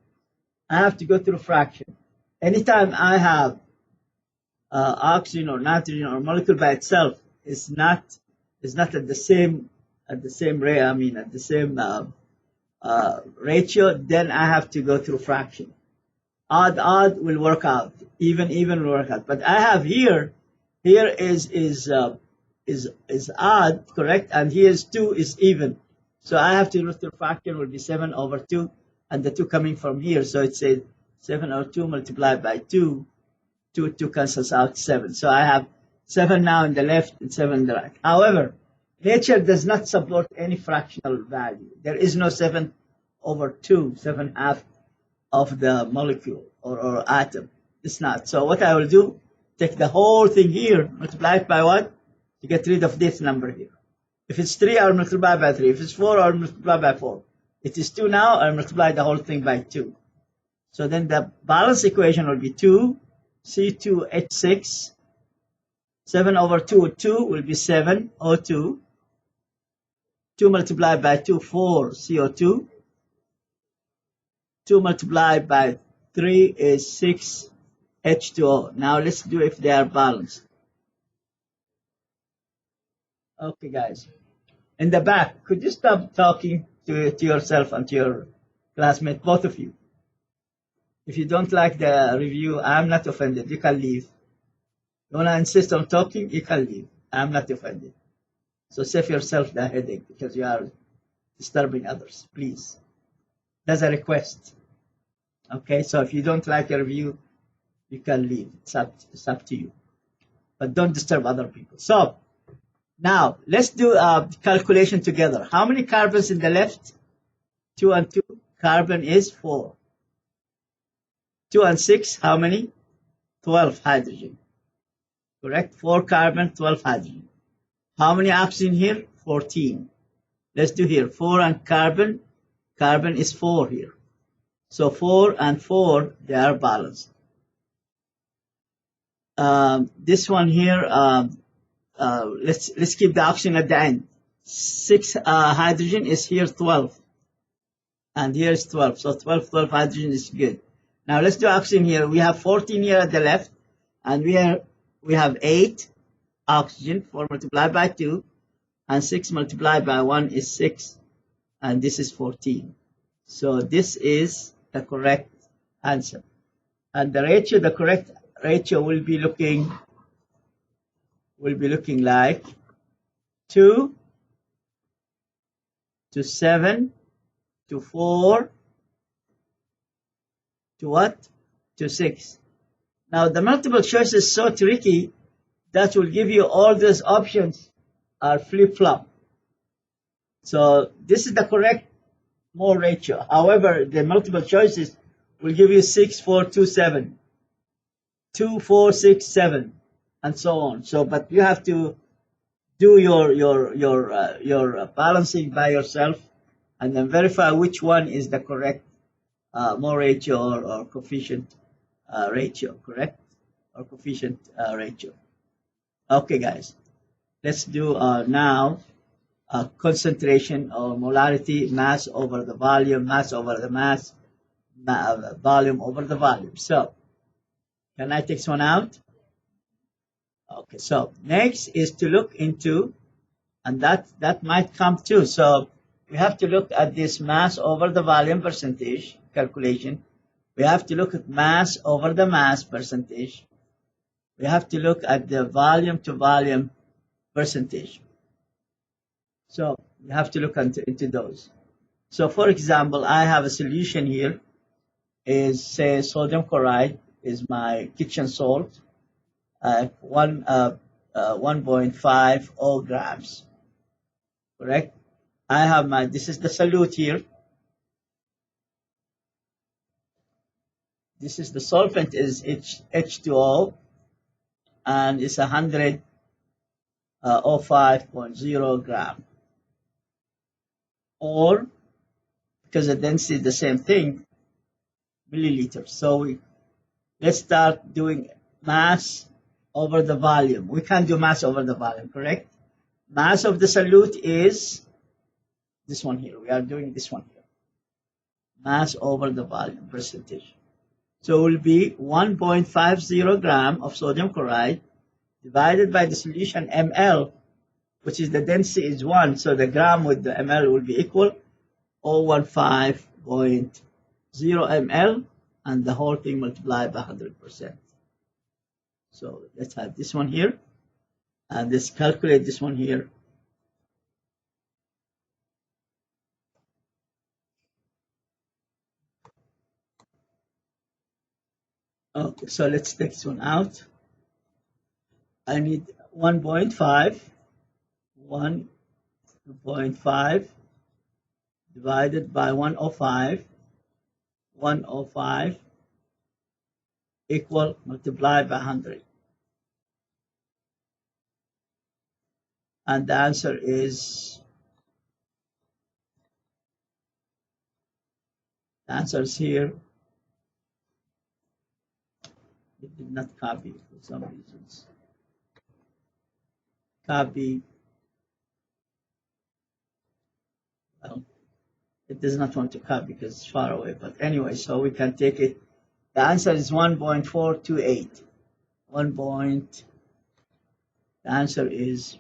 I have to go through fraction. Anytime I have oxygen or nitrogen or molecule by itself is not at the same rate. I mean at the same ratio. Then I have to go through fraction. Odd will work out. Even will work out. But I have here is odd, correct? And here's 2 is even. So I have to go through fraction will be 7 over 2, and the 2 coming from here. So it says 7 over 2 multiplied by 2 2 cancels out 7. So I have 7 now in the left and 7 in the right. However, nature does not support any fractional value. There is no 7 over 2, 7 half of the molecule or atom. It's not. So what I will do, take the whole thing here, multiply it by what? To get rid of this number here. If it's 3, I'll multiply by 3. If it's 4, I'll multiply by 4. It is 2 now, I'll multiply the whole thing by 2. So then the balance equation will be 2 C2H6. 7 over 2, 2 will be 7 O2. 2 multiplied by 2, 4 CO2. 2 multiplied by 3 is 6 H2O. Now let's do if they are balanced. Okay, guys. In the back, could you stop talking to yourself and to your classmate, both of you? If you don't like the review, I'm not offended. You can leave. You want to insist on talking, you can leave. I'm not offended. So save yourself the headache because you are disturbing others, please. That's a request. Okay, so if you don't like the review, you can leave. It's up to you. But don't disturb other people. So now let's do a calculation together. How many carbons in the left? 2 and 2. Carbon is 4. 2 and 6, how many? 12 hydrogen. Correct? 4 carbon, 12 hydrogen. How many oxygen here? 14. Let's do here. 4 and carbon. Carbon is 4 here. So 4 and 4, they are balanced. This one here, let's keep the oxygen at the end. 6 hydrogen is here 12. And here is 12. So 12 hydrogen is good. Now let's do oxygen here. We have 14 here at the left. And we have 8 oxygen. 4 multiplied by 2. And 6 multiplied by 1 is 6. And this is 14. So this is the correct answer. And the ratio, the correct ratio will be looking like 2 to 7 to 4 to what? To 6. Now the multiple choice is so tricky that will give you all those options are flip-flop. So this is the correct mole ratio. However, the multiple choices will give you 6, 4, 2, 7, 2, 4, 6, 7, and so on. So, but you have to do your balancing by yourself, and then verify which one is the correct mole ratio or coefficient ratio. Correct? Or coefficient ratio. Okay, guys. Let's do now concentration or molarity, mass over the volume, mass over the mass, volume over the volume. So, can I take this one out? Okay, so next is to look into, and that might come too. So we have to look at this mass over the volume percentage calculation. We have to look at mass over the mass percentage. We have to look at the volume to volume percentage. So you have to look into those. So for example, I have a solution here, is say sodium chloride is my kitchen salt, 1.50 grams, correct? I have this is the solute here. This is the solvent is H2O, and it's 105.0 gram. Or, because the density is the same thing, milliliters. So let's start doing mass over the volume. We can't do mass over the volume, correct? Mass of the solute is this one here. We are doing this one here. Mass over the volume percentage. So it will be 1.50 gram of sodium chloride divided by the solution ml, which is the density is 1. So the gram with the ml will be equal 015.0 ml, and the whole thing multiplied by 100%. So let's have this one here, and let's calculate this one here. Okay, so let's take this one out. I need 1.5. 1.5 divided by 105. 105 equal multiply by 100. And the answer is here. It did not copy for some reasons. Copy. Well, it does not want to copy because it's far away. But anyway, so we can take it. The answer is 1.428. The answer is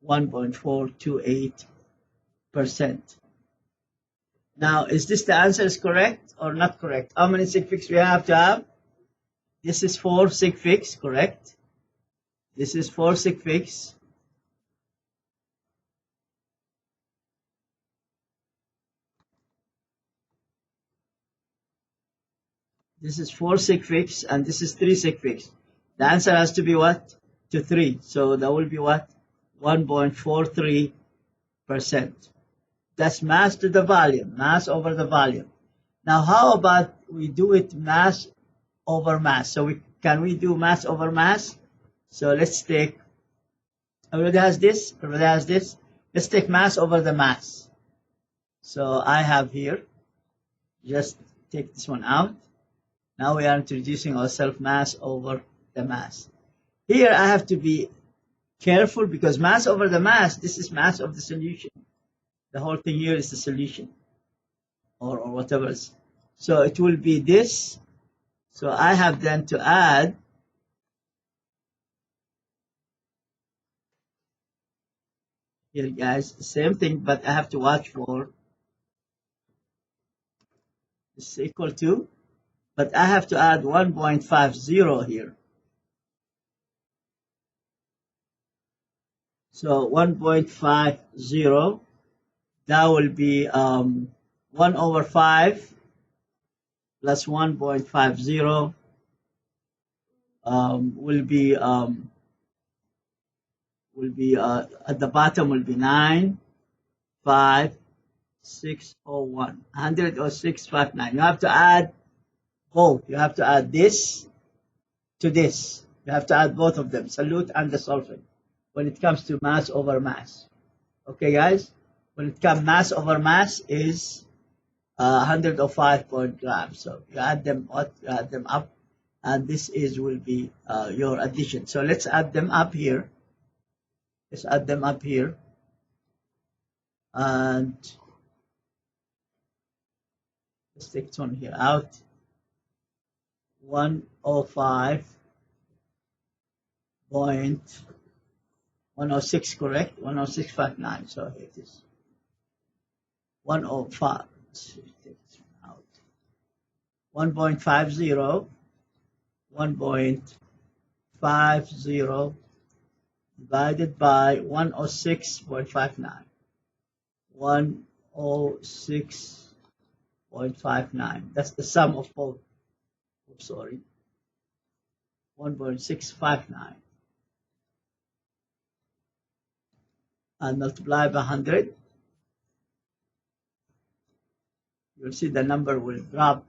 1.428%. Now, is this the answer is correct or not correct? How many sig figs we have to have? This is 4 sig figs, correct? This is 4 sig figs. This is 4 sig figs, and this is 3 sig figs. The answer has to be what? To 3. So that will be what? 1.43%. That's mass to the volume, mass over the volume. Now, how about we do it mass over mass? So can we do mass over mass? So let's take, everybody has this? Everybody has this? Let's take mass over the mass. So I have here, just take this one out. Now we are introducing ourselves mass over the mass. Here I have to be careful because mass over the mass, this is mass of the solution. The whole thing here is the solution or whatever. So it will be this. So I have then to add here, guys, the same thing, but I have to watch for this is equal to, but I have to add 1.50 here. So 1.50, that will be 1 over 5 plus 1.50 will be at the bottom will be 95601 10659. You have to add both. You have to add this to this. You have to add both of them, solute and the solvent, when it comes to mass over mass. Okay, guys? When it comes mass over mass is 105 grams. So you add them up, and this will be your addition. So let's add them up here. Let's add them up here. And let's take this one here out. 105.106, correct? 10659. So here it is. 105. Let's take this one out. 1.50. 1.50 divided by 106.59. 106.59. That's the sum of both. Oops, sorry. 1.659. And multiply by 100. You'll see the number will drop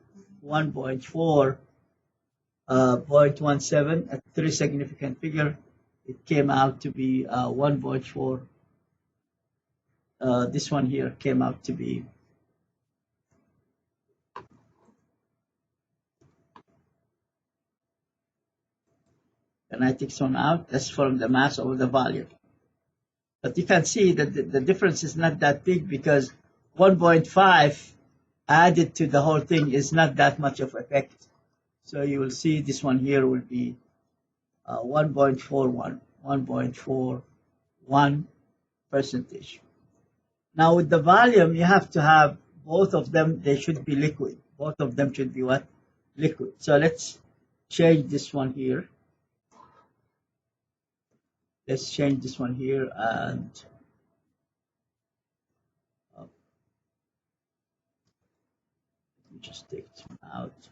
1.4.17 at 3 significant figure. It came out to be 1.4. This one here came out to be and I take this one out. That's from the mass over the volume. But you can see that the difference is not that big because 1.5 added to the whole thing is not that much of effect. So you will see this one here will be 1.41 percentage. Now with the volume, you have to have both of them. They should be liquid. Both of them should be what? Liquid. So let's change this one here. Let's change this one here and let me just take this one out.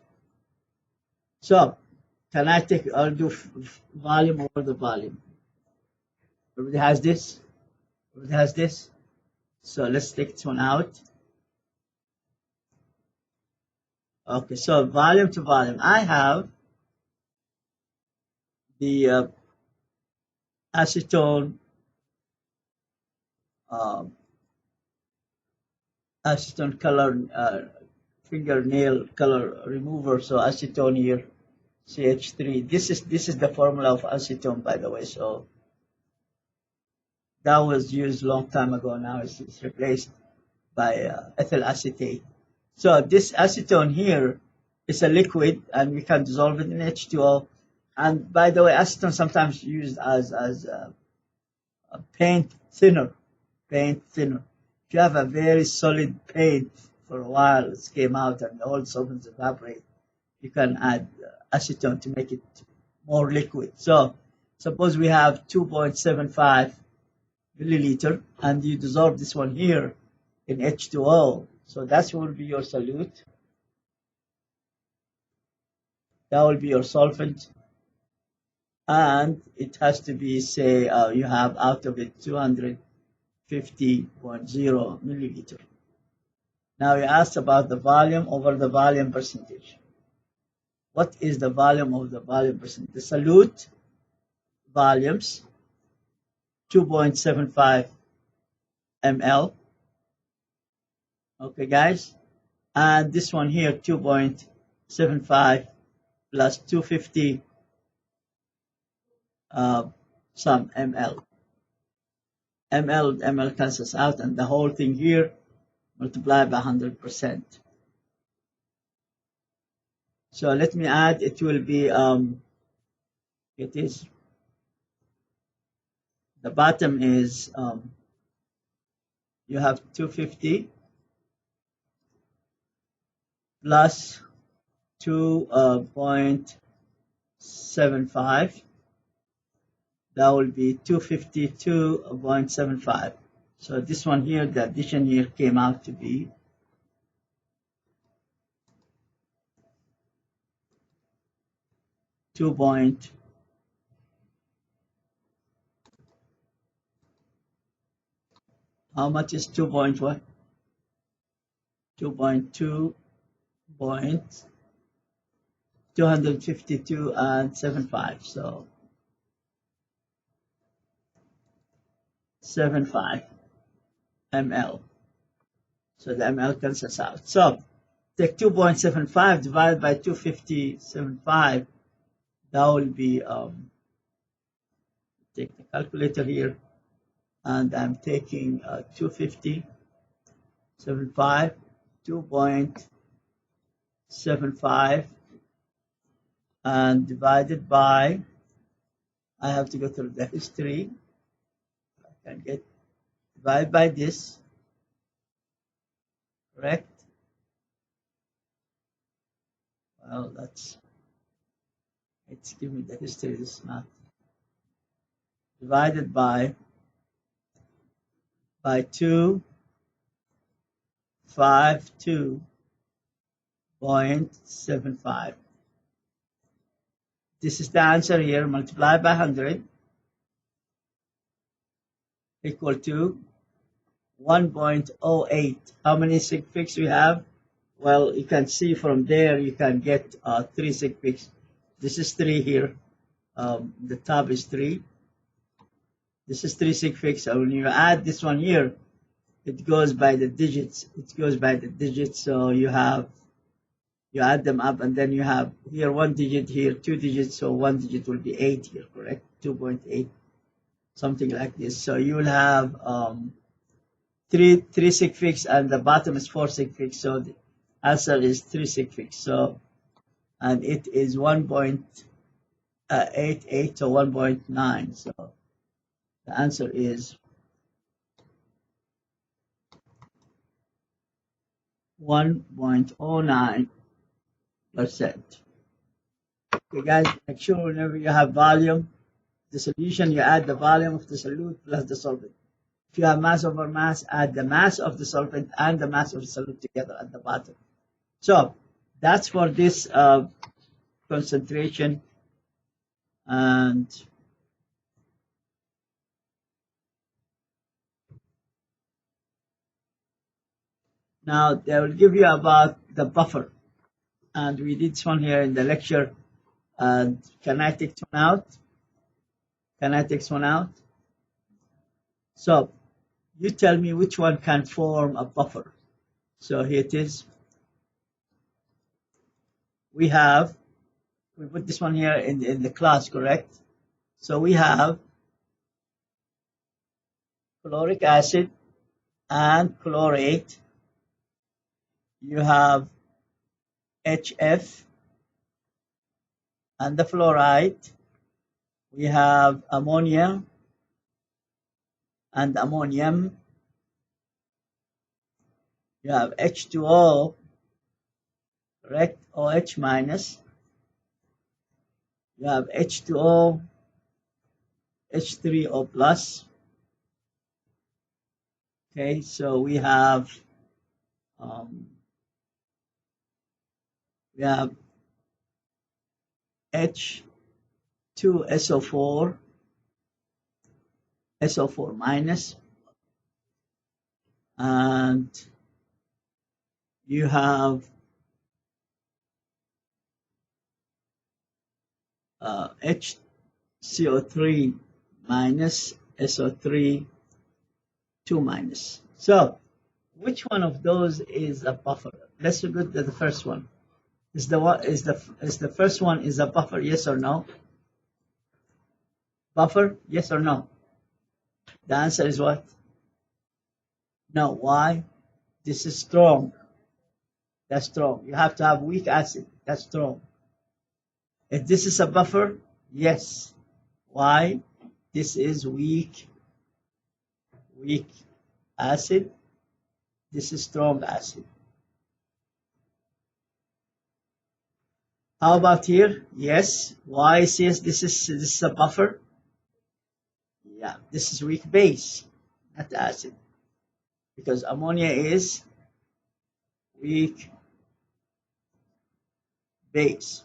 So can I take, I'll do volume over the volume. Everybody has this? Everybody has this? So let's take this one out. Okay, so volume to volume. I have the acetone acetone color fingernail color remover. So acetone here, CH3. This is the formula of acetone, by the way. So that was used a long time ago. Now it's replaced by ethyl acetate. So this acetone here is a liquid, and we can dissolve it in H2O. And by the way, acetone sometimes used as a paint thinner. Paint thinner. If you have a very solid paint for a while, it came out and all solvents evaporate, you can add acetone to make it more liquid. So suppose we have 2.75 milliliter, and you dissolve this one here in H2O. So that will be your solute. That will be your solvent. And it has to be, say, you have out of it 250.0 milliliter. Now you asked about the volume over the volume percentage. What is the volume of the volume percentage? The solute volumes, 2.75 ml. Okay, guys? And this one here, 2.75 plus 250 some ml. ml cancels out, and the whole thing here multiplied by 100%. So let me add, it will be, it is, the bottom is, you have 250 plus 2.75. That will be 252.75. So this one here, the addition here came out to be 2. How much is 2.1? 2.2.252.75. So 75 ml. So the ml cancels out. So take 2.75 divided by 250.75. That will be, take the calculator here, and I'm taking 250.75, 2.75, and divided by, I have to go through the history. I can get divided by this, correct? Well, let's give me the history. This is not divided by 252.75. This is the answer here, multiplied by 100, equal to 1.08. How many sig figs we have? Well, you can see from there, you can get 3 sig figs. This is 3 here. The top is 3. This is 3 sig figs. And when you add this one here, it goes by the digits. It goes by the digits. So you have, you add them up, and then you have here 1 digit, here 2 digits. So 1 digit will be 8 here, correct? 2.8, something like this. So you will have 3 sig figs, and the bottom is 4 sig figs. So the answer is 3 sig figs. So, and it is 1.88 to 1.9. So the answer is 1.09%. Okay, guys, make sure whenever you have volume, the solution, you add the volume of the solute plus the solvent. If you have mass over mass, add the mass of the solvent and the mass of the solute together at the bottom. So that's for this concentration, and now they will give you about the buffer. And we did this one here in the lecture. And can I take one out? Can I take one out? So you tell me which one can form a buffer. So here it is. We put this one here in the class, correct? So we have chloric acid and chlorate. You have HF and the fluoride. We have ammonia and ammonium. You have H2O, correct? OH minus. You have H2O, H3O plus. Okay, so we have H2SO4, SO4 minus, and you have HCO3 minus, SO3 2 minus. So which one of those is a buffer? Let's look at the first one. Is the first one is a buffer? Yes or no? Buffer? Yes or no? The answer is what? No. Why? This is strong. That's strong. You have to have weak acid. That's strong. If this is a buffer, yes. Why? This is weak acid. This is strong acid. How about here? Yes. Why is yes? This is a buffer. Yeah, this is weak base, not acid, because ammonia is weak base.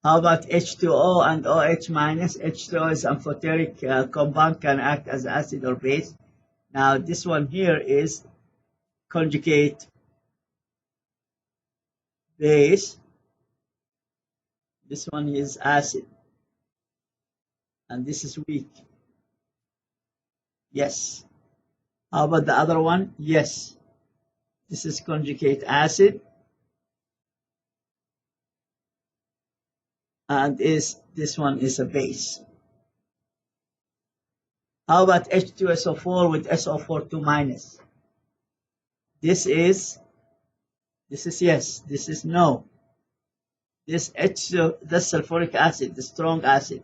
How about H2O and OH minus? H2O is amphoteric compound, can act as acid or base. Now this one here is conjugate base. This one is acid, and this is weak. Yes. How about the other one? Yes. This is conjugate acid, and this one is a base. How about H2SO4 with SO4 2 minus? This is yes, this is no. This H2, the sulfuric acid, the strong acid.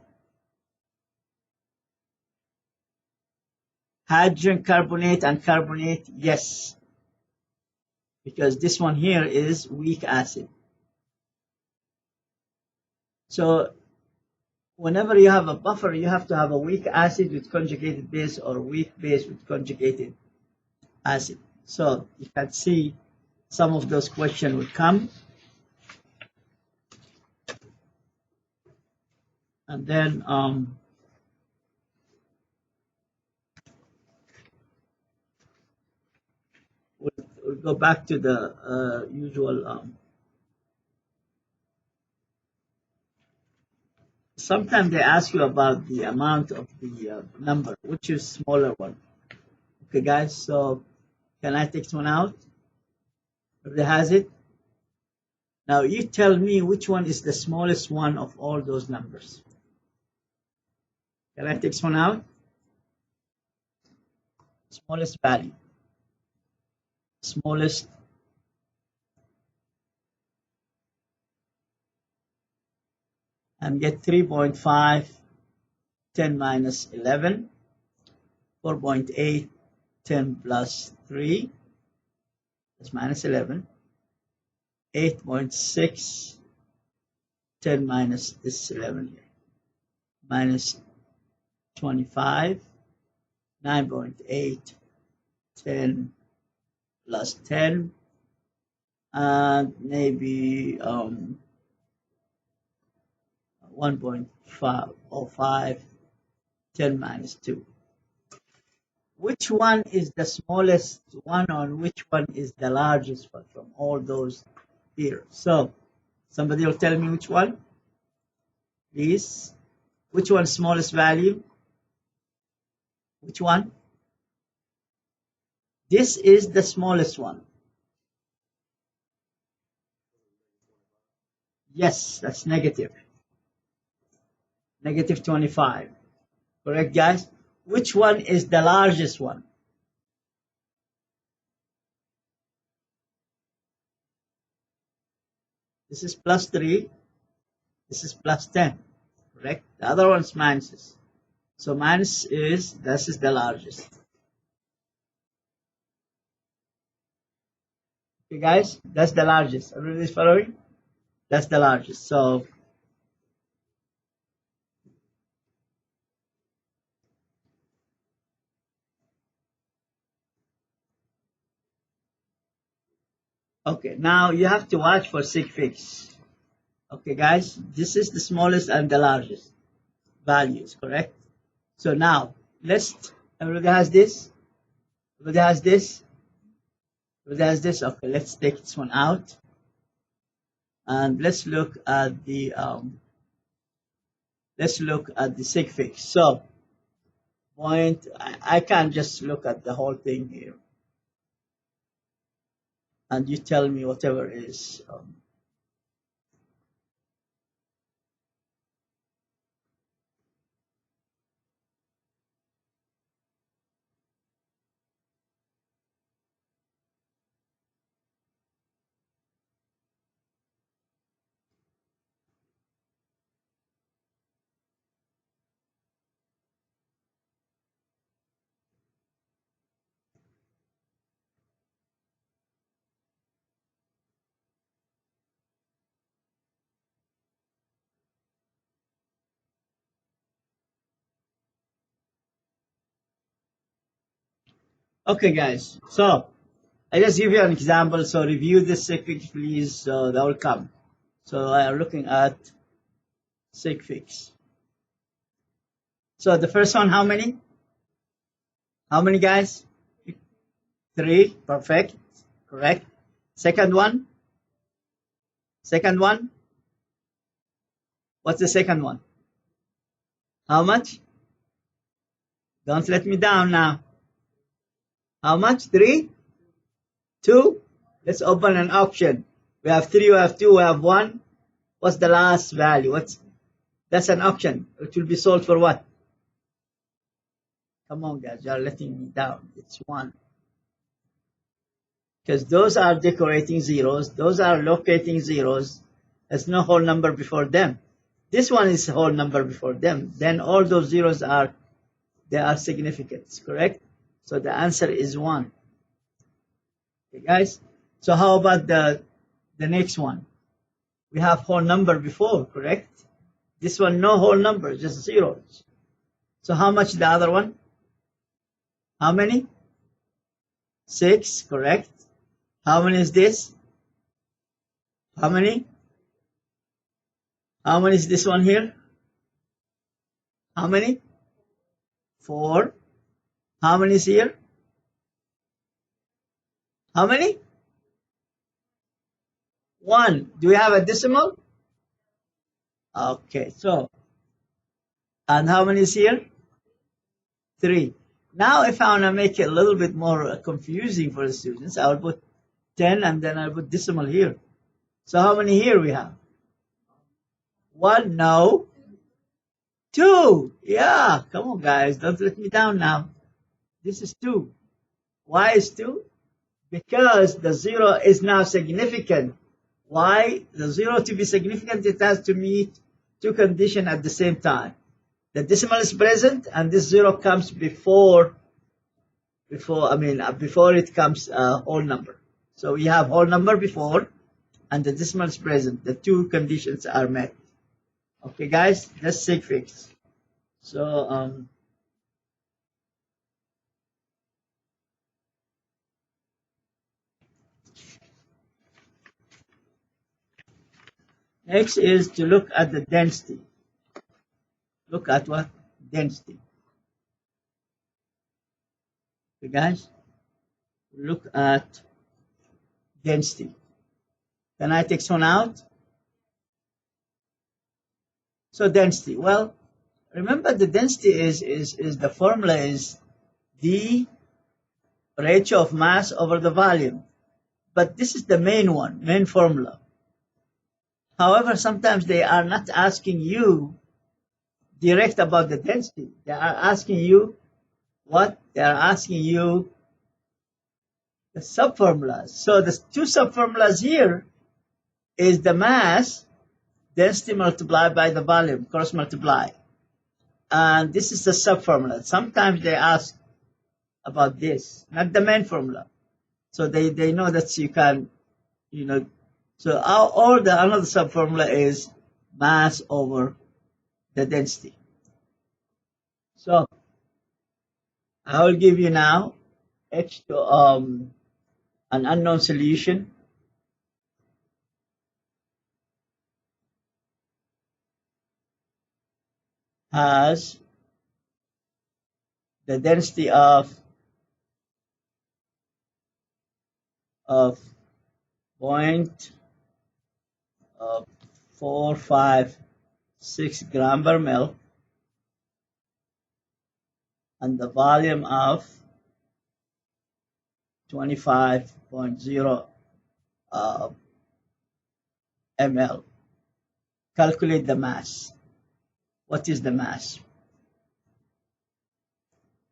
Hydrogen carbonate and carbonate, yes. Because this one here is weak acid. So whenever you have a buffer, you have to have a weak acid with conjugated base or weak base with conjugated acid. So you can see some of those questions will come. And then we'll go back to the usual. Sometimes they ask you about the amount of the number, which is smaller one. Okay, guys, so can I take one out? Everybody has it? Now you tell me which one is the smallest one of all those numbers. Can I take one out? Smallest value. Smallest. And get 3.5, 10 minus 11, 4.8, 10 plus 3, that's minus 11, 8.6, 10 minus this 11 here, minus 25, 9.8, 10 plus 10, and maybe 1.505, 10 minus 2. Which one is the smallest one, or which one is the largest one from all those here? So somebody will tell me which one, please. Which one smallest value? Which one? This is the smallest one. Yes, that's negative. Negative 25. Correct, guys? Which one is the largest one? This is plus 3. This is plus 10. Correct? The other one's minuses. So minus is, this is the largest. Okay, guys? That's the largest. Everybody's following? That's the largest. So okay, now you have to watch for sig figs. Okay, guys, this is the smallest and the largest values, correct? So now everybody has this? Everybody has this? Everybody has this? Okay, let's take this one out. And let's look at the sig figs. So I can't just look at the whole thing here. And you tell me whatever is okay, guys. So I just give you an example. So review the sig figs, please. So that will come. So I am looking at sig figs. So the first one, how many? How many, guys? 3. Perfect. Correct. Second one. Second one. What's the second one? How much? Don't let me down now. How much? 3? 2? Let's open an auction. We have 3, we have 2, we have 1. What's the last value? That's an auction. It will be sold for what? Come on, guys, you are letting me down. It's 1. Because those are decorating zeros. Those are locating zeros. There's no whole number before them. This one is a whole number before them. Then all those zeros are significant, correct? So the answer is 1. Okay, guys. So how about the next one? We have whole number before, correct? This one, no whole number, just zeros. So how much the other one? How many? 6, correct? How many is this? How many? How many is this one here? How many? 4. How many is here? How many? 1. Do we have a decimal? Okay, so, and how many is here? 3. Now, if I want to make it a little bit more confusing for the students, I will put 10 and then I'll put decimal here. So how many here we have? 1, no. 2, yeah, come on, guys, don't let me down now. This is 2. Why is 2? Because the 0 is now significant. Why? The 0 to be significant, it has to meet 2 conditions at the same time. The decimal is present, and this 0 comes before it comes whole number. So we have whole number before, and the decimal is present. The 2 conditions are met. Okay, guys, that's sig figs. So Next is to look at the density. Look at what? Density. Okay, guys, look at density. Can I take one out? So density. Well, remember the density is the formula is the ratio of mass over the volume. But this is the main one, main formula. However, sometimes they are not asking you direct about the density. They are asking you what? They are asking you the subformulas. So the two subformulas here is the mass density multiplied by the volume, cross multiply. And this is the subformula. Sometimes they ask about this, not the main formula. So they know that you can, so all the another subformula is mass over the density. So I will give you now H to an unknown solution. Has the density of 0.456 gram per ml and the volume of 25.0 ml. Calculate the mass. What is the mass?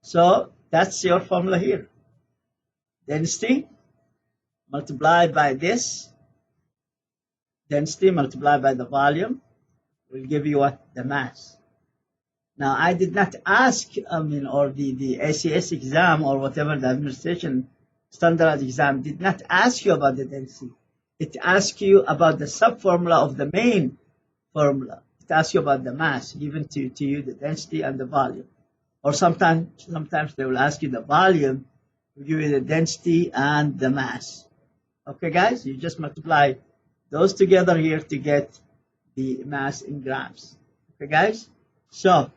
So that's your formula here. Density multiplied by this, density multiplied by the volume will give you what? The mass. Now, I did not ask, or the ACS exam or whatever the administration standardized exam did not ask you about the density. It asks you about the subformula of the main formula. It asks you about the mass given to you, the density and the volume. Or sometimes they will ask you the volume, will give you the density and the mass. Okay, guys, you just multiply those together here to get the mass in grams. Okay, guys? So,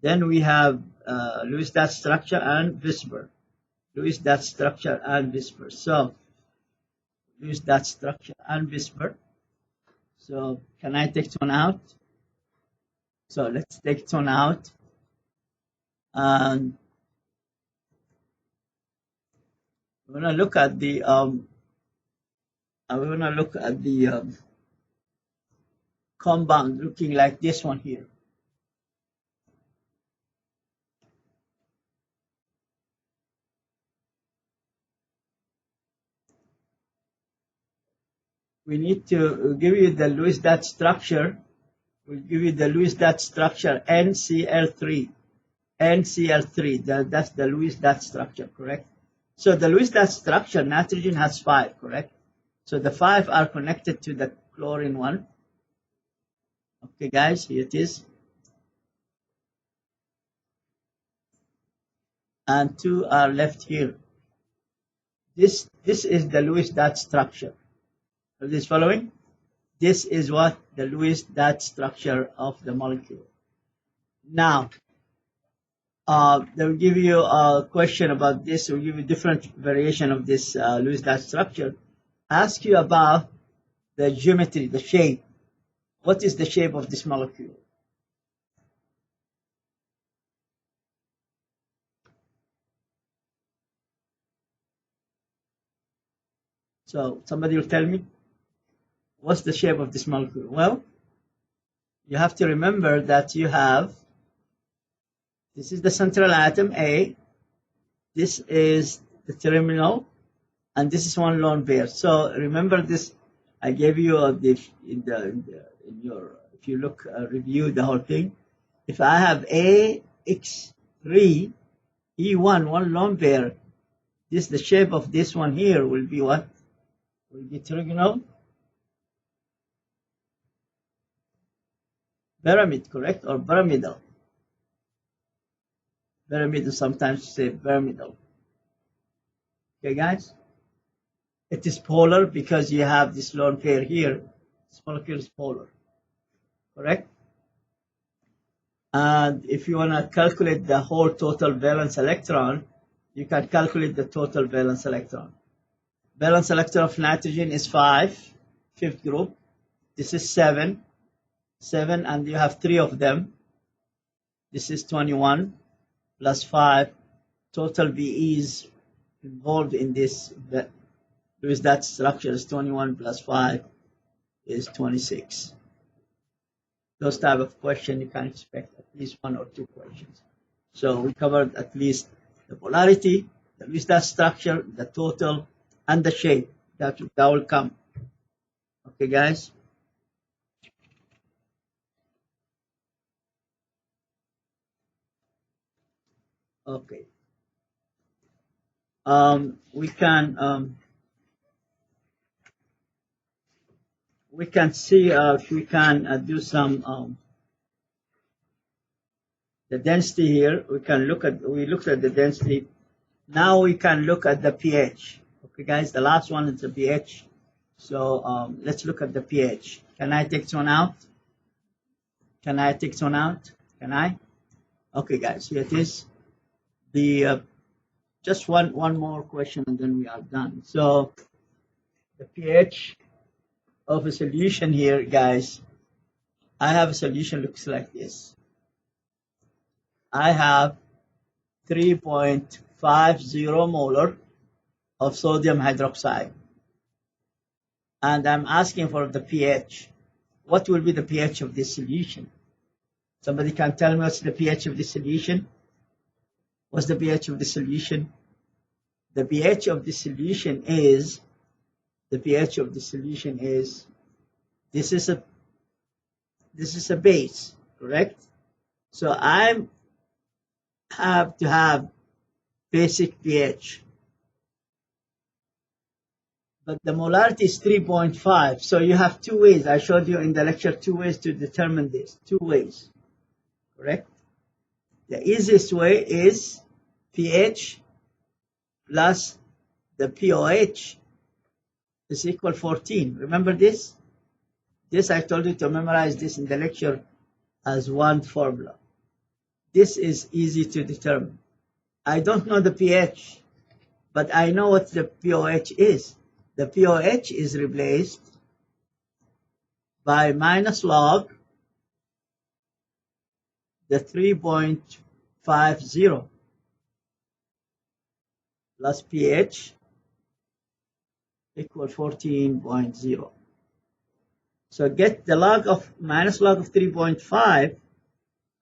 then we have Lewis-Dot structure and VSEPR. Lewis-Dot structure and VSEPR. So, Lewis-Dot structure and VSEPR. So, can I take one out? So, let's take one out. And we're going to look at the compound looking like this one here. We need to give you the Lewis-Dot structure. We'll give you the Lewis-Dot structure NCl3. NCl3, that's the Lewis-Dot structure, correct? So the Lewis-Dot structure, nitrogen has 5, correct? So the 5 are connected to the chlorine one. Okay, guys, here it is. And 2 are left here. This is the Lewis-Dot structure. Are this following? This is what the Lewis-Dot structure of the molecule. Now, they will give you a question about this. Will give you different variation of this Lewis-Dot structure. Ask you about the geometry, the shape. What is the shape of this molecule? So somebody will tell me, what's the shape of this molecule? Well, you have to remember that you have, this is the central atom A, this is the terminal, and this is one lone pair. So remember this, I gave you if you look, review the whole thing. If I have AX3, E1, one lone pair, the shape of this one here will be what? Will be trigonal pyramid, correct? Or pyramidal. Pyramidal, sometimes say pyramidal. Okay, guys? It is polar because you have this lone pair here. This molecule is polar, correct? And if you want to calculate the whole total valence electron, you can calculate the total valence electron. Valence electron of nitrogen is 5, fifth group. This is 7, and you have 3 of them. This is 21 plus 5. Total VEs involved in this with that structure is 21 plus 5 is 26. Those type of questions you can expect at least 1 or 2 questions. So we covered at least the polarity, the Lewis structure, the total, and the shape that will come. Okay, guys. Okay. We can see if we can do some the density here. We looked at the density. Now we can look at the pH. Okay, guys. The last one is the pH. So let's look at the pH. Can I take this one out? Can I take this one out? Can I? Okay, guys. Here it is. The just one more question and then we are done. So the pH of a solution here, guys. I have a solution looks like this. I have 3.50 molar of sodium hydroxide. And I'm asking for the pH. What will be the pH of this solution? Somebody can tell me what's the pH of the solution? What's the pH of the solution? The pH of the solution is, this is a base, correct? So I have to have basic pH. But the molarity is 3.5. So you have 2 ways. I showed you in the lecture 2 ways to determine this. 2 ways, correct? The easiest way is pH plus the pOH is equal 14. Remember this? This I told you to memorize this in the lecture as one formula. This is easy to determine. I don't know the pH, but I know what the pOH is. The pOH is replaced by minus log the 3.50 plus pH equal 14.0. So get the log of minus log of 3.5,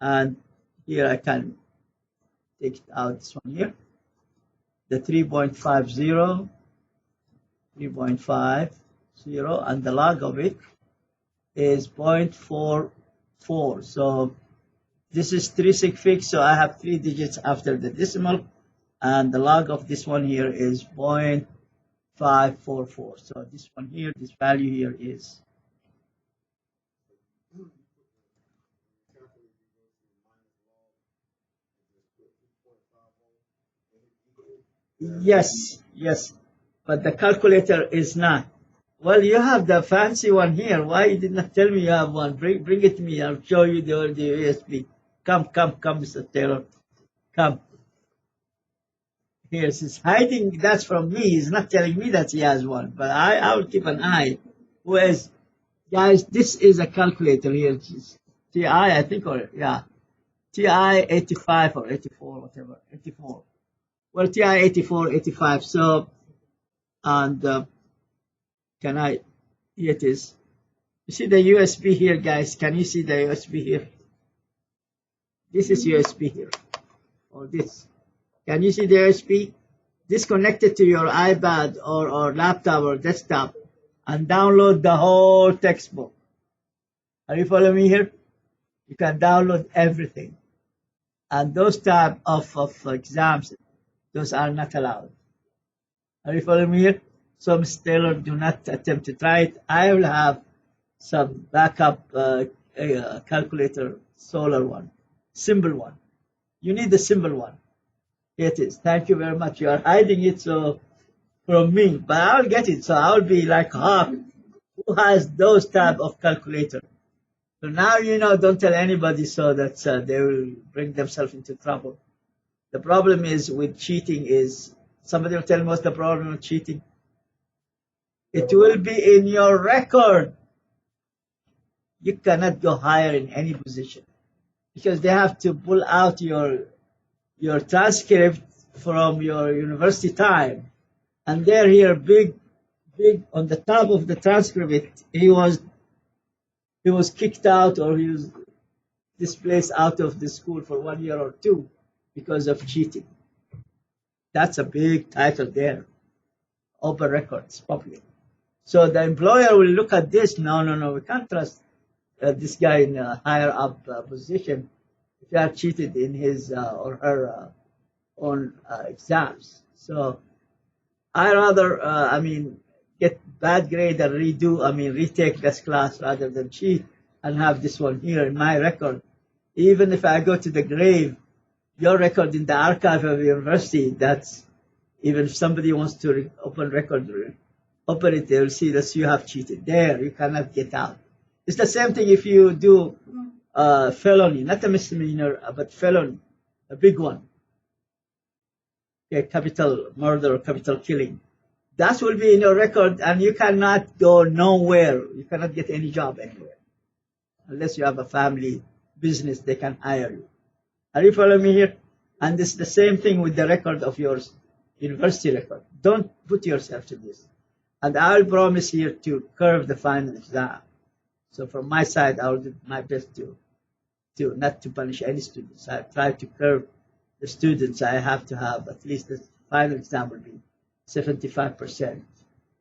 and here I can take out this one here. The 3.50, and the log of it is 0.44. So this is 3 sig fig, so I have 3 digits after the decimal, and the log of this one here is 0.544. So this one here, this value here is. Yes, but the calculator is not. Well, you have the fancy one here. Why you did not tell me you have one? Bring it to me. I'll show you the USB. Come, Mr. Taylor. Come. Here, he's hiding that from me. He's not telling me that he has one, but I will keep an eye. Whereas, guys, this is a calculator here. It's TI, I think, or yeah, TI 85 or 84, whatever, 84. Well, TI 84, 85. So, and can I? Here it is. You see the USB here, guys? Can you see the USB here? This is USB here, or this. Can you see the USB? This connected to your iPad or laptop or desktop, and download the whole textbook. Are you following me here? You can download everything. And those type of exams, those are not allowed. Are you following me here? So, Mr. Taylor, do not attempt to try it. I will have some backup calculator, solar one, symbol one. You need the symbol one. Here it is. Thank you very much. You are hiding it, so from me, but I'll get it. So I'll be like, who has those type of calculator? So now you know, don't tell anybody so that they will bring themselves into trouble. The problem is with cheating is, somebody will tell me what's the problem with cheating? It will be in your record. You cannot go higher in any position because they have to pull out your transcript from your university time, and they're here big on the top of the transcript. He was kicked out, or he was displaced out of the school for 1 year or two because of cheating. That's a big title there. Open records, public. So the employer will look at this. No, we can't trust this guy in a higher up position if he had cheated in his or her own exams. So I rather, get bad grade and retake this class rather than cheat and have this one here in my record. Even if I go to the grave, your record in the archive of the university, that's, even if somebody wants to open it, they will see that you have cheated. There, you cannot get out. It's the same thing if you do felony, not a misdemeanor, but felony, a big one. Okay, capital murder or capital killing. That will be in your record, and you cannot go nowhere. You cannot get any job anywhere. Unless you have a family business, they can hire you. Are you following me here? And it's the same thing with the record of yours, university record. Don't put yourself to this. And I'll promise here to curb the final exam. So from my side, I'll do my best to not to punish any students. I try to curb the students. I have to have at least the final exam will be 75%,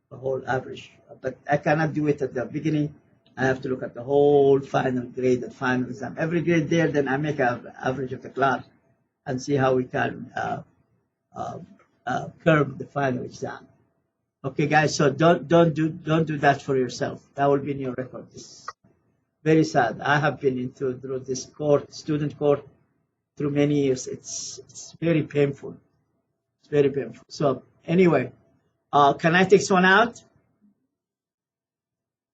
the whole average. But I cannot do it at the beginning. I have to look at the whole final grade and final exam. Every grade there, then I make an average of the class and see how we can curb the final exam. Okay, guys. So don't do that for yourself. That will be in your record. It's very sad. I have been through this student court, through many years. It's very painful. It's very painful. So anyway, can I take one out?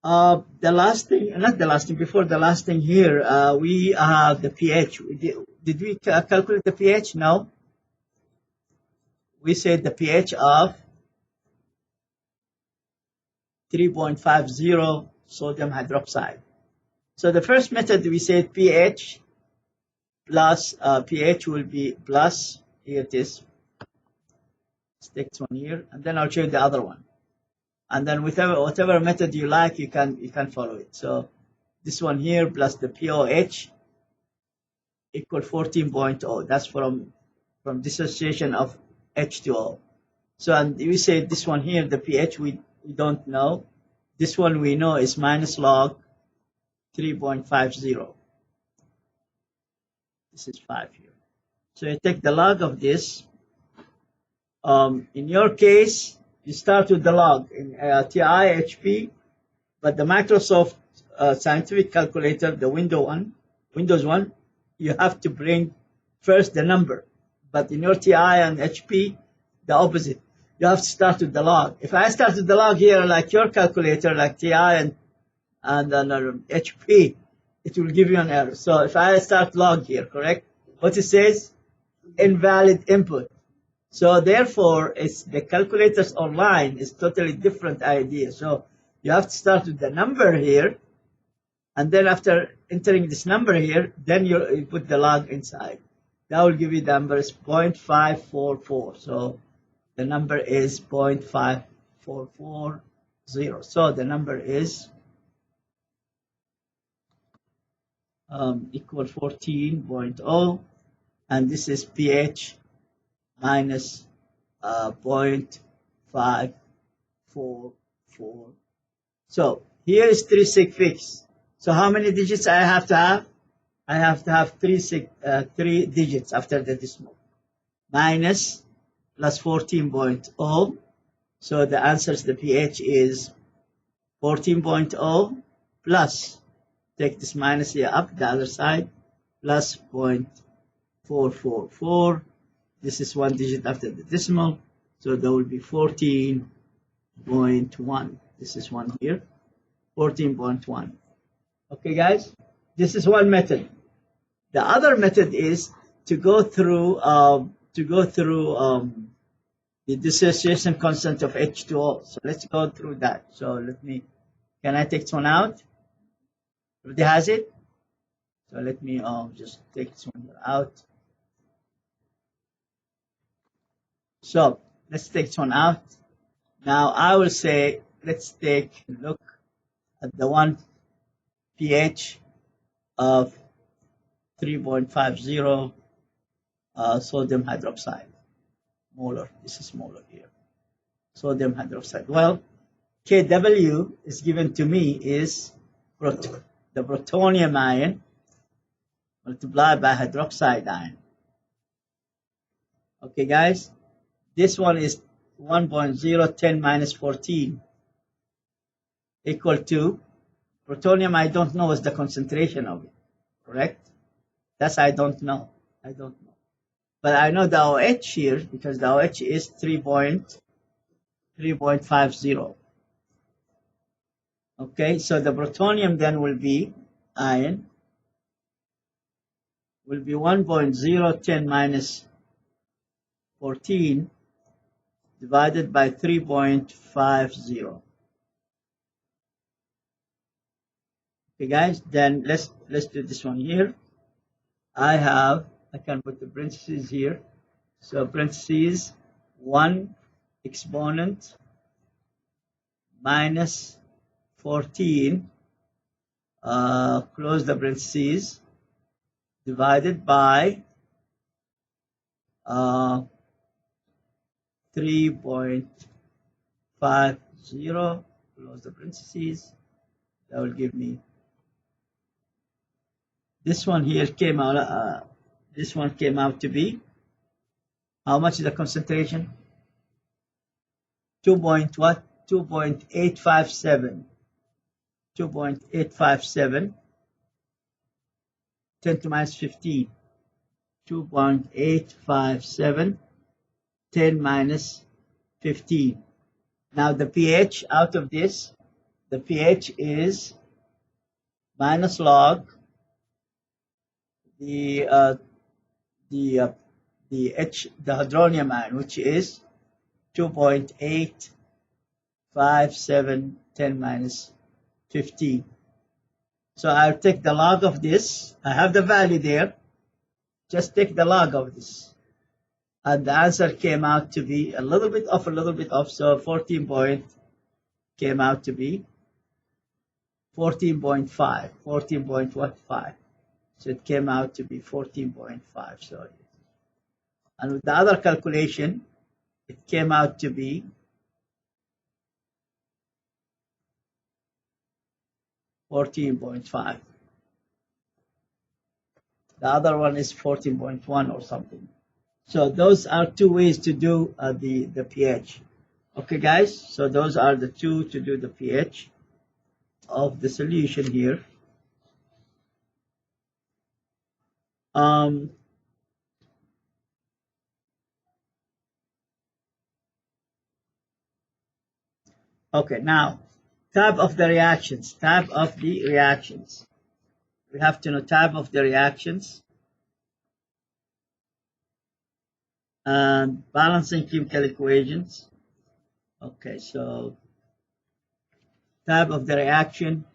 The last thing, not the last thing, before the last thing here, we have the pH. Did we calculate the pH? No. We said the pH of 3.50 sodium hydroxide. So the first method, we said pH plus, pH will be plus, here it is. Let's take this one here, and then I'll show you the other one. And then whatever method you like, you can follow it. So this one here plus the pOH equal 14.0. That's from dissociation of H2O. So, and we say this one here, the pH we don't know. This one we know is minus log 3.50. This is 5 here. So you take the log of this. In your case, you start with the log in TI, HP, but the Microsoft scientific calculator, the Windows one, you have to bring first the number. But in your TI and HP, the opposite. You have to start with the log. If I start with the log here, like your calculator, like TI and HP, it will give you an error. So if I start log here, correct? What it says? Invalid input. So therefore, it's the calculators online is totally different idea. So you have to start with the number here, and then after entering this number here, then you put the log inside. That will give you the number is 0.544. So the number is 0.5440. So the number is equal 14.0, and this is pH minus 0.544. So here is 3 sig fix. So how many digits I have to have? I have to have 3 digits after the decimal. Minus plus 14.0. So the answer is the pH is 14.0 plus, take this minus here up the other side, plus 0.444. This is 1 digit after the decimal. So there will be 14.1. This is one here, 14.1. Okay, guys, this is one method. The other method is to go through the dissociation constant of H2O. So let's go through that. So can I take this one out? Everybody has it? So let me just take this one out. So let's take this one out. Now I will say, let's take a look at the one pH of 3.50 sodium hydroxide molar. This is molar here. Sodium hydroxide. Well, Kw is given to me is the protonium ion multiplied by hydroxide ion. Okay, guys, this one is 1.010 minus 14 equal to protonium. I don't know what's the concentration of it, correct? That's I don't know. But I know the OH here because the OH is 3.50. Okay, so the protonium then will be ion will be 1.010 minus 14 divided by 3.50. Okay, guys, then let's do this one here. I can put the parentheses here. So parentheses 1 exponent minus 14 close the parentheses divided by 3.50 close the parentheses. That will give me this one here came out. This one came out to be how much is the concentration? 2.857. 2.857. 10 to minus 15. 2.857. 10 minus 15. Now the pH out of this, the pH is minus log the hydronium ion, which is 2.857 10 minus 15. So I'll take the log of this. I have the value there. Just take the log of this. And the answer came out to be a little bit off. So 14 point came out to be 14.5. 14.15. So it came out to be 14.5, sorry. And with the other calculation, it came out to be 14.5. The other one is 14.1 or something. So those are two ways to do the pH. Okay, guys, so those are the two to do the pH of the solution here. Okay, now type of the reactions. We have to know type of the reactions and balancing chemical equations. Okay, so type of the reaction,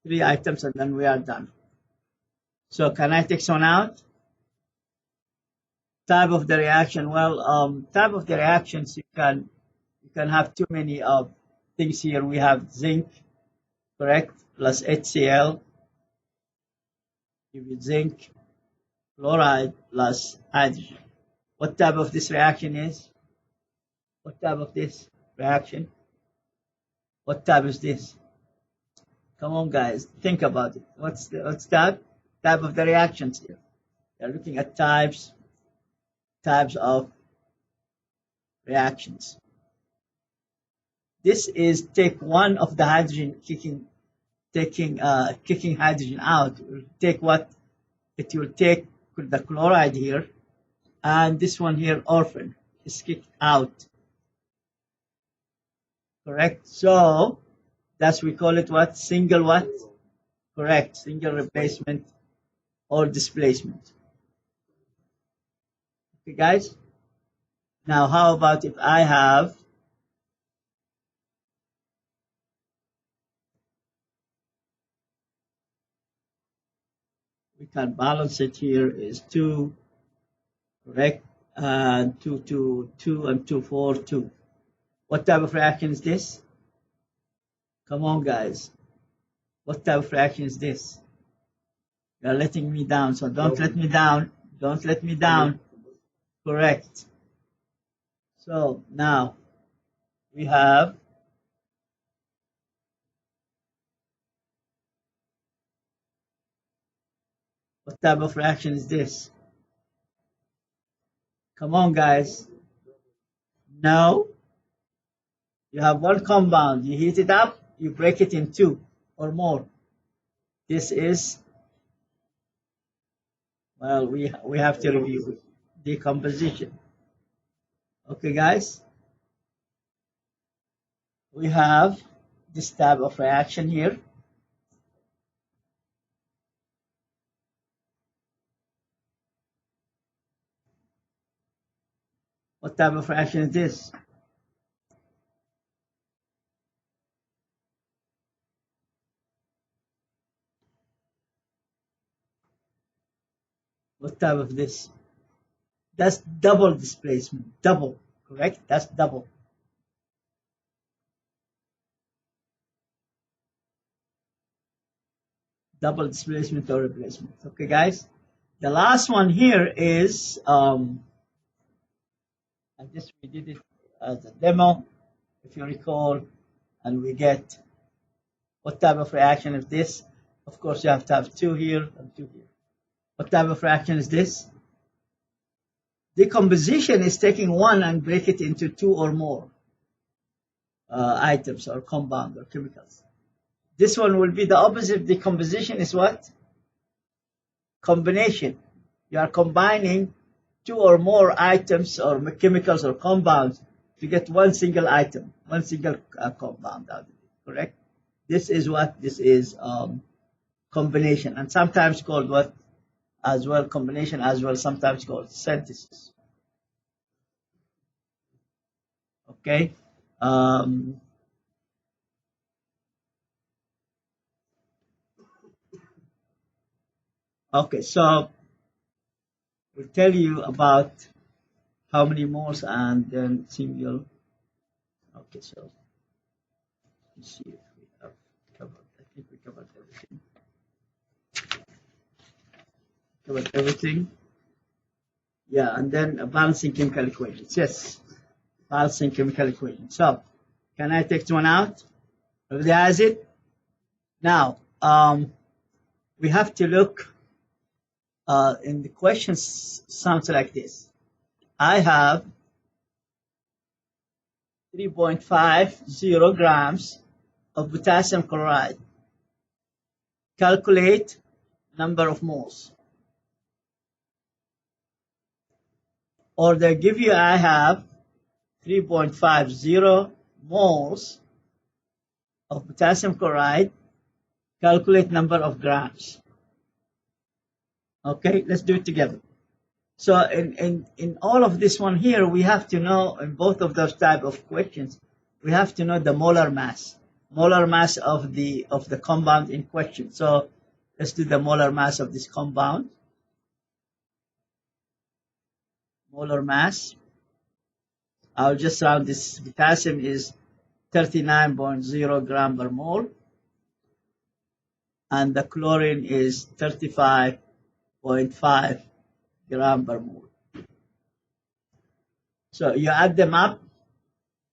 3 items, and then we are done. So can I take one out? Type of the reaction. Well, type of the reactions, you can have too many things here. We have zinc, correct, plus HCl. Give you zinc, chloride plus hydrogen. What type of this reaction is? What type of this reaction? What type is this? Come on, guys, think about it. What's type of the reactions here? They're looking at types of reactions. This is take one of the hydrogen kicking hydrogen out. It will take what? It will take the chloride here, and this one here orphan. is kicked out. Correct. So that's we call it what? Single what? Correct. Single replacement or displacement. Okay, guys. Now, how about if I have we can balance it here is 2, correct? 2, 2, 2, and 2, 4, 2. What type of reaction is this? Come on, guys. What type of reaction is this? You're letting me down, so don't let me down. Don't let me down. Correct. So now we have what type of reaction is this? Come on, guys. No. You have one compound. You heat it up. You break it in 2 or more. This is, well, we have to review decomposition. Okay, guys. We have this type of reaction here. What type of reaction is this? What type of this? That's double displacement. Double, correct? That's double. Double displacement or replacement. Okay, guys. The last one here is I guess we did it as a demo, if you recall, and we get what type of reaction is this? Of course, you have to have 2 here and 2 here. What type of reaction is this? Decomposition is taking 1 and break it into 2 or more items or compound or chemicals. This one will be the opposite. Decomposition is what? Combination. You are combining 2 or more items or chemicals or compounds to get one single item, one single compound out of it, correct? This is what this is, combination, and sometimes called what as well, combination as well, sometimes called synthesis. Okay. Okay, so we'll tell you about how many moles and then single. Okay, so let's see if we have covered. I think we covered everything. Covered everything. Yeah, and then balancing chemical equations. Yes, balancing chemical equations. So, can I take this one out? Everybody has it? Now, we have to look in the questions sounds like this. I have 3.50 grams of potassium chloride. Calculate number of moles. Or they give you I have 3.50 moles of potassium chloride. Calculate number of grams. Okay, let's do it together. So in all of this one here, we have to know in both of those type of questions, we have to know the molar mass of the compound in question. So let's do the molar mass of this compound. Molar mass. I'll just round this. Potassium is 39.0 gram per mole, and the chlorine is 35.5 gram per mole. So you add them up.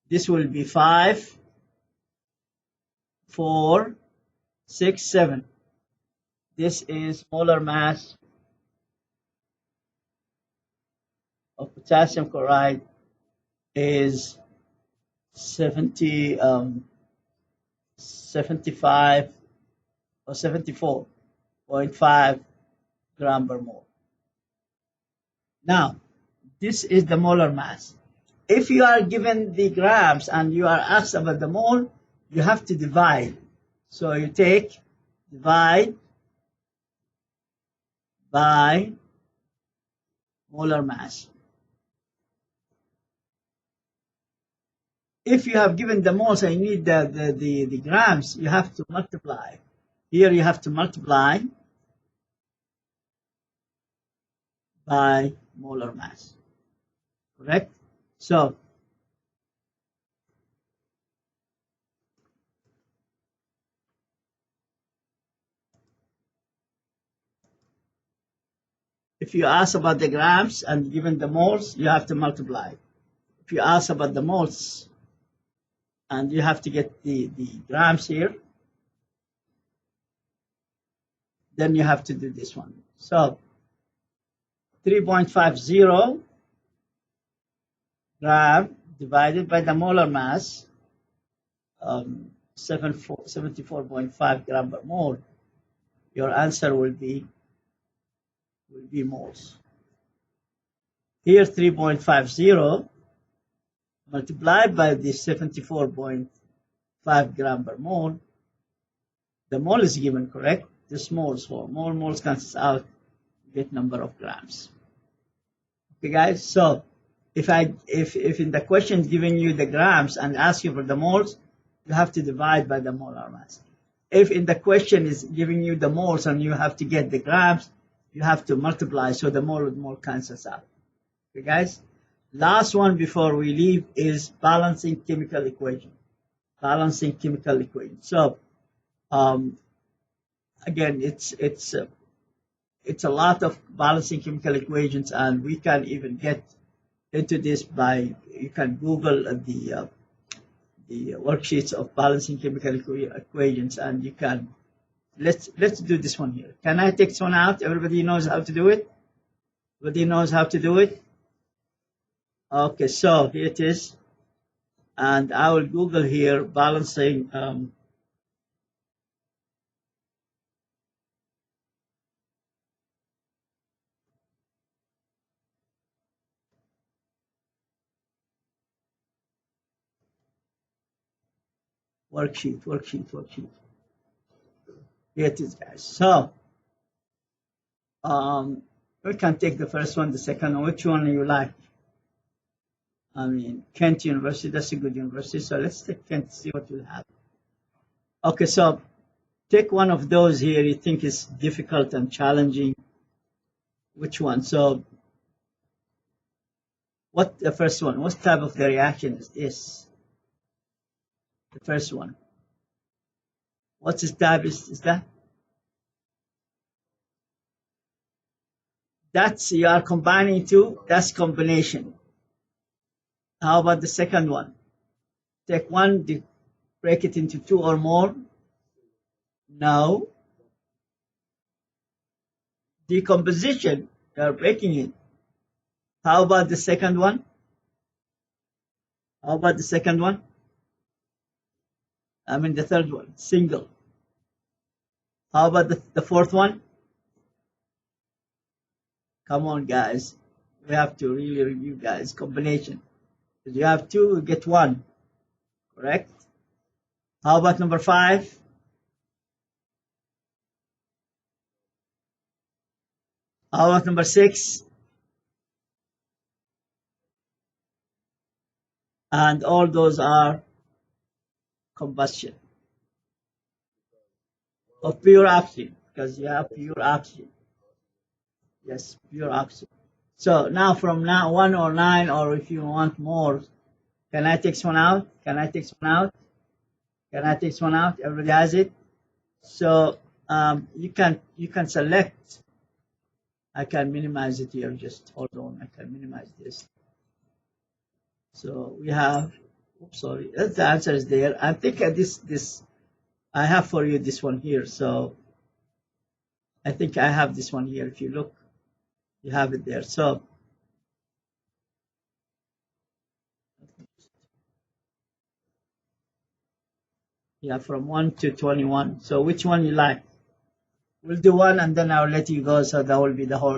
This will be 5, 4, 6, 7. This is molar mass of potassium chloride is 75 or 74.5 gram per mole. Now, this is the molar mass. if you are given the grams and you are asked about the mole, you have to divide. So you take divide by molar mass. If you have given the moles and you need the grams, you have to multiply. Here you have to multiply by molar mass, correct? So if you ask about the grams and given the moles, you have to multiply. If you ask about the moles and you have to get the grams here, then you have to do this one. So 3.50 gram divided by the molar mass, 74.5 gram per mole. Your answer will be moles. Here 3.50 multiplied by the 74.5 gram per mole. The mole is given, correct? This moles, so moles cancels out, get number of grams. Okay, guys. So if in the question giving you the grams and ask you for the moles, you have to divide by the molar mass. If in the question is giving you the moles and you have to get the grams, you have to multiply, so the mole with mole cancels out. Okay, guys. Last one before we leave is balancing chemical equation. Balancing chemical equation. So again, it's a lot of balancing chemical equations, and we can even get into this by, you can Google the worksheets of balancing chemical equations, and you can, let's do this one here. Can I take this one out? Everybody knows how to do it? Everybody knows how to do it? Okay, so here it is, and I will Google here balancing worksheet. Here it is, guys. So we can take the first one, the second one. Which one you like? I mean, Kent University, that's a good university. So let's take Kent, see what we'll have. Okay, so take one of those here you think is difficult and challenging. Which one? So what the first one? What type of the reaction is this? The first one. What's its type is that? That's, you are combining two, that's combination. How about the second one? Take one, break it into two or more. No. Decomposition, you are breaking it. How about the second one? How about the second one? I mean the third one, single. How about the fourth one? Come on, guys. We have to really review, guys. Combination. If you have two, you get one. Correct? How about number 5? How about number 6? And all those are combustion of pure oxygen, because you have pure oxygen. Yes, pure oxygen. So now from now 1 or 9, or if you want more, can I take one out? Can I take one out? Can I take one out? Everybody has it. So you can select. I can minimize it here. Just hold on. I can minimize this. So we have. Oops, sorry. The answer is there. I think this. I have for you this one here. So I think I have this one here. If you look, you have it there. So yeah, from 1 to 21. So which one you like? We'll do one, and then I'll let you go. So that will be the whole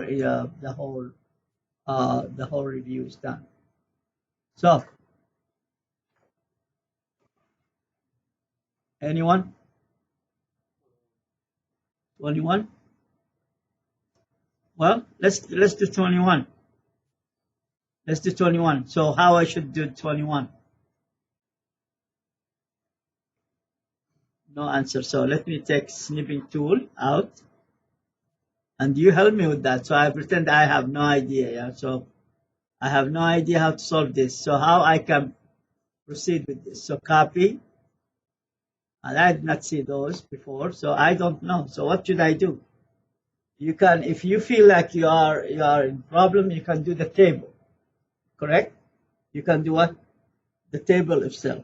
review is done. So, anyone? 21? Well, let's do 21. Let's do 21. So how I should do 21? No answer. So let me take snipping tool out, and you help me with that. So I pretend I have no idea. Yeah. So I have no idea how to solve this. So how I can proceed with this? So copy, and I did not see those before, so I don't know. So what should I do? You can, if you feel like you are in problem, you can do the table. Correct? You can do what? The table itself.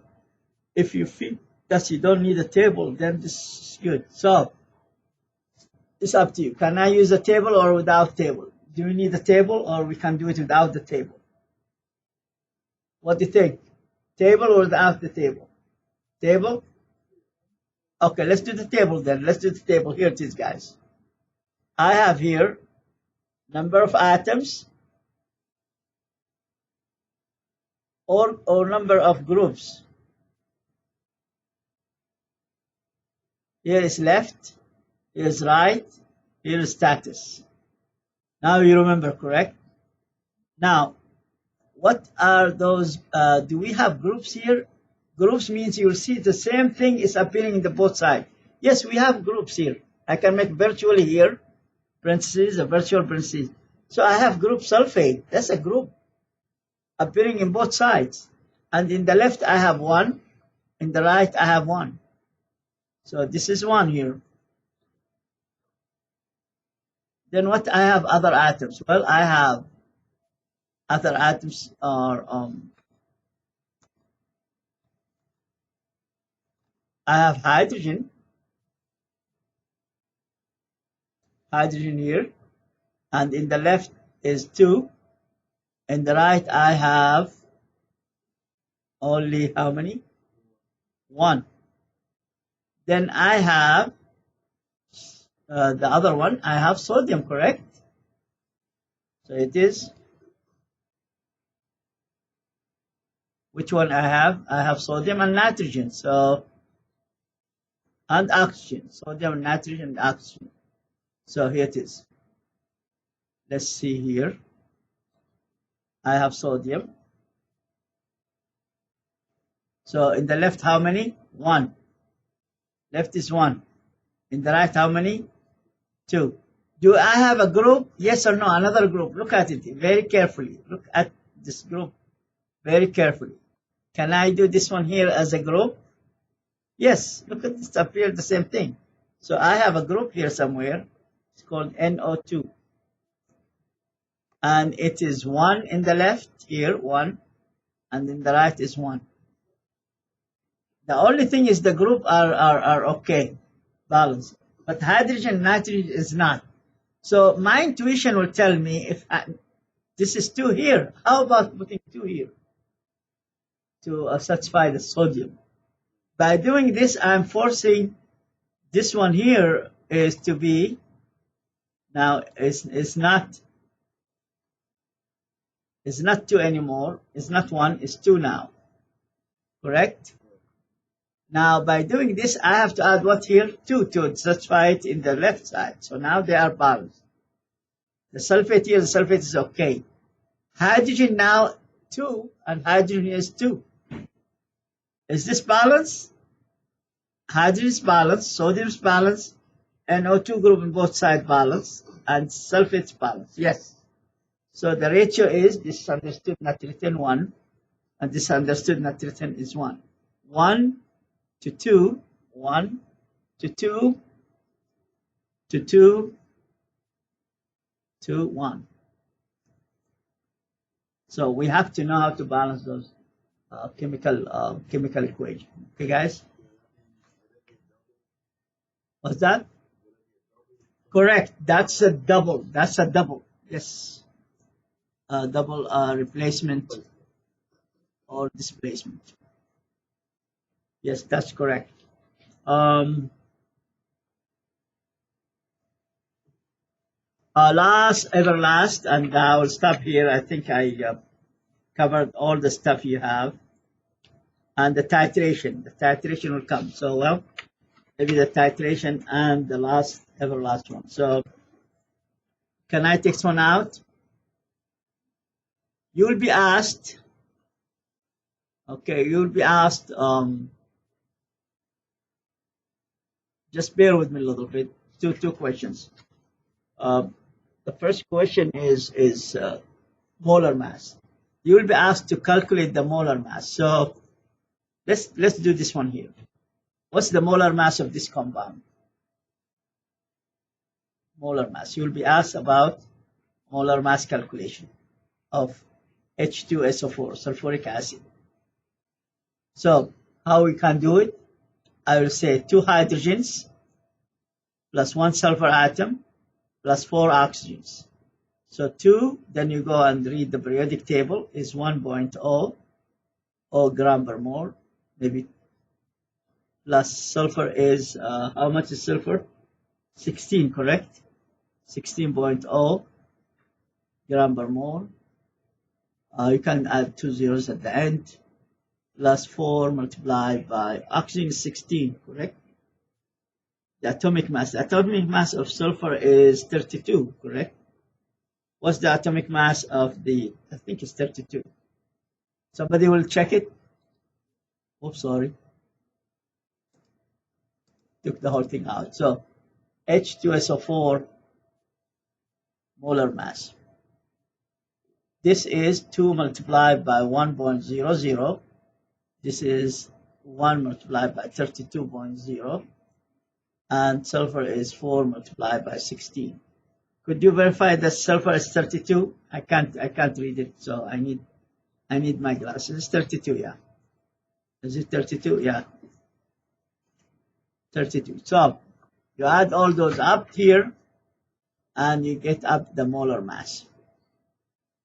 If you feel that you don't need a table, then this is good. So it's up to you. Can I use a table or without table? Do we need a table or we can do it without the table? What do you think? Table or without the table? Table? Okay, let's do the table then. Let's do the table. Here it is, guys. I have here number of atoms or number of groups. Here is left, here is right, here is status. Now you remember, correct? Now, what are those? Do we have groups here? Groups means you'll see the same thing is appearing in the both sides. Yes, we have groups here. I can make virtually here, parentheses, a virtual parentheses. So I have group sulfate. That's a group appearing in both sides. And in the left, I have one. In the right, I have one. So this is one here. Then what I have other atoms? Well, I have other atoms are I have hydrogen here, and in the left is 2. In the right, I have only how many? 1. Then I have the other one. I have sodium, correct? So it is. Which one I have? I have sodium and nitrogen. So, and oxygen. Sodium, nitrogen, and oxygen. So here it is. Let's see here. I have sodium. So in the left, how many? 1. Left is 1. In the right, how many? 2. Do I have a group? Yes or no? Another group. Look at it very carefully. Look at this group very carefully. Can I do this one here as a group? Yes. Look at this. Appear the same thing. So I have a group here somewhere. It's called NO2. And it is 1 in the left here, 1. And in the right is 1. The only thing is the group are okay, balanced. But hydrogen and nitrogen is not. So my intuition will tell me if this is 2 here, how about putting 2 here to satisfy the sodium? By doing this, I'm forcing this one here is to be, now it's not 2 anymore. It's not 1, it's 2 now. Correct? Now, by doing this, I have to add what here? 2 to satisfy it in the left side. So now they are balanced. The sulfate here, the sulfate is okay. Hydrogen now 2, and hydrogen is 2. Is this balanced? Hydrogen is balanced, sodium is balanced, NO2 group on both sides balanced, and sulfate is balanced. Yes. So the ratio is, this is understood not written 1, and this understood not written is 1. 1 to 2, 1 to 2 to 2 to 1. So we have to know how to balance those chemical equation. Okay, guys? What's that? Correct. That's a double. That's a double. Yes. Double replacement or displacement. Yes, that's correct. Last, and I will stop here. I think I covered all the stuff you have, and the titration will come. So, well, maybe the titration and the last one. So, can I take one out? You will be asked. Okay, you will be asked. Just bear with me a little bit. Two questions. The first question is molar mass. You will be asked to calculate the molar mass. So let's do this one here. What's the molar mass of this compound? Molar mass. You will be asked about molar mass calculation of H2SO4, sulfuric acid. So how we can do it? I will say 2 hydrogens plus 1 sulfur atom plus 4 oxygens. So 2, then you go and read the periodic table, is 1.0 gram per mole, maybe, plus sulfur is, how much is sulfur? 16, correct? 16.0 gram per mole. You can add 2 zeros at the end, plus 4 multiplied by oxygen is 16, correct? The atomic mass of sulfur is 32, correct? What's the atomic mass of the, I think it's 32. Somebody will check it. Oops, sorry. Took the whole thing out. So H2SO4 molar mass. This is 2 multiplied by 1.00. This is 1 multiplied by 32.0. And sulfur is 4 multiplied by 16. Could you verify that sulfur is 32? I can't read it, so I need my glasses. It's 32, yeah. Is it 32? Yeah. 32. So you add all those up here, and you get up the molar mass.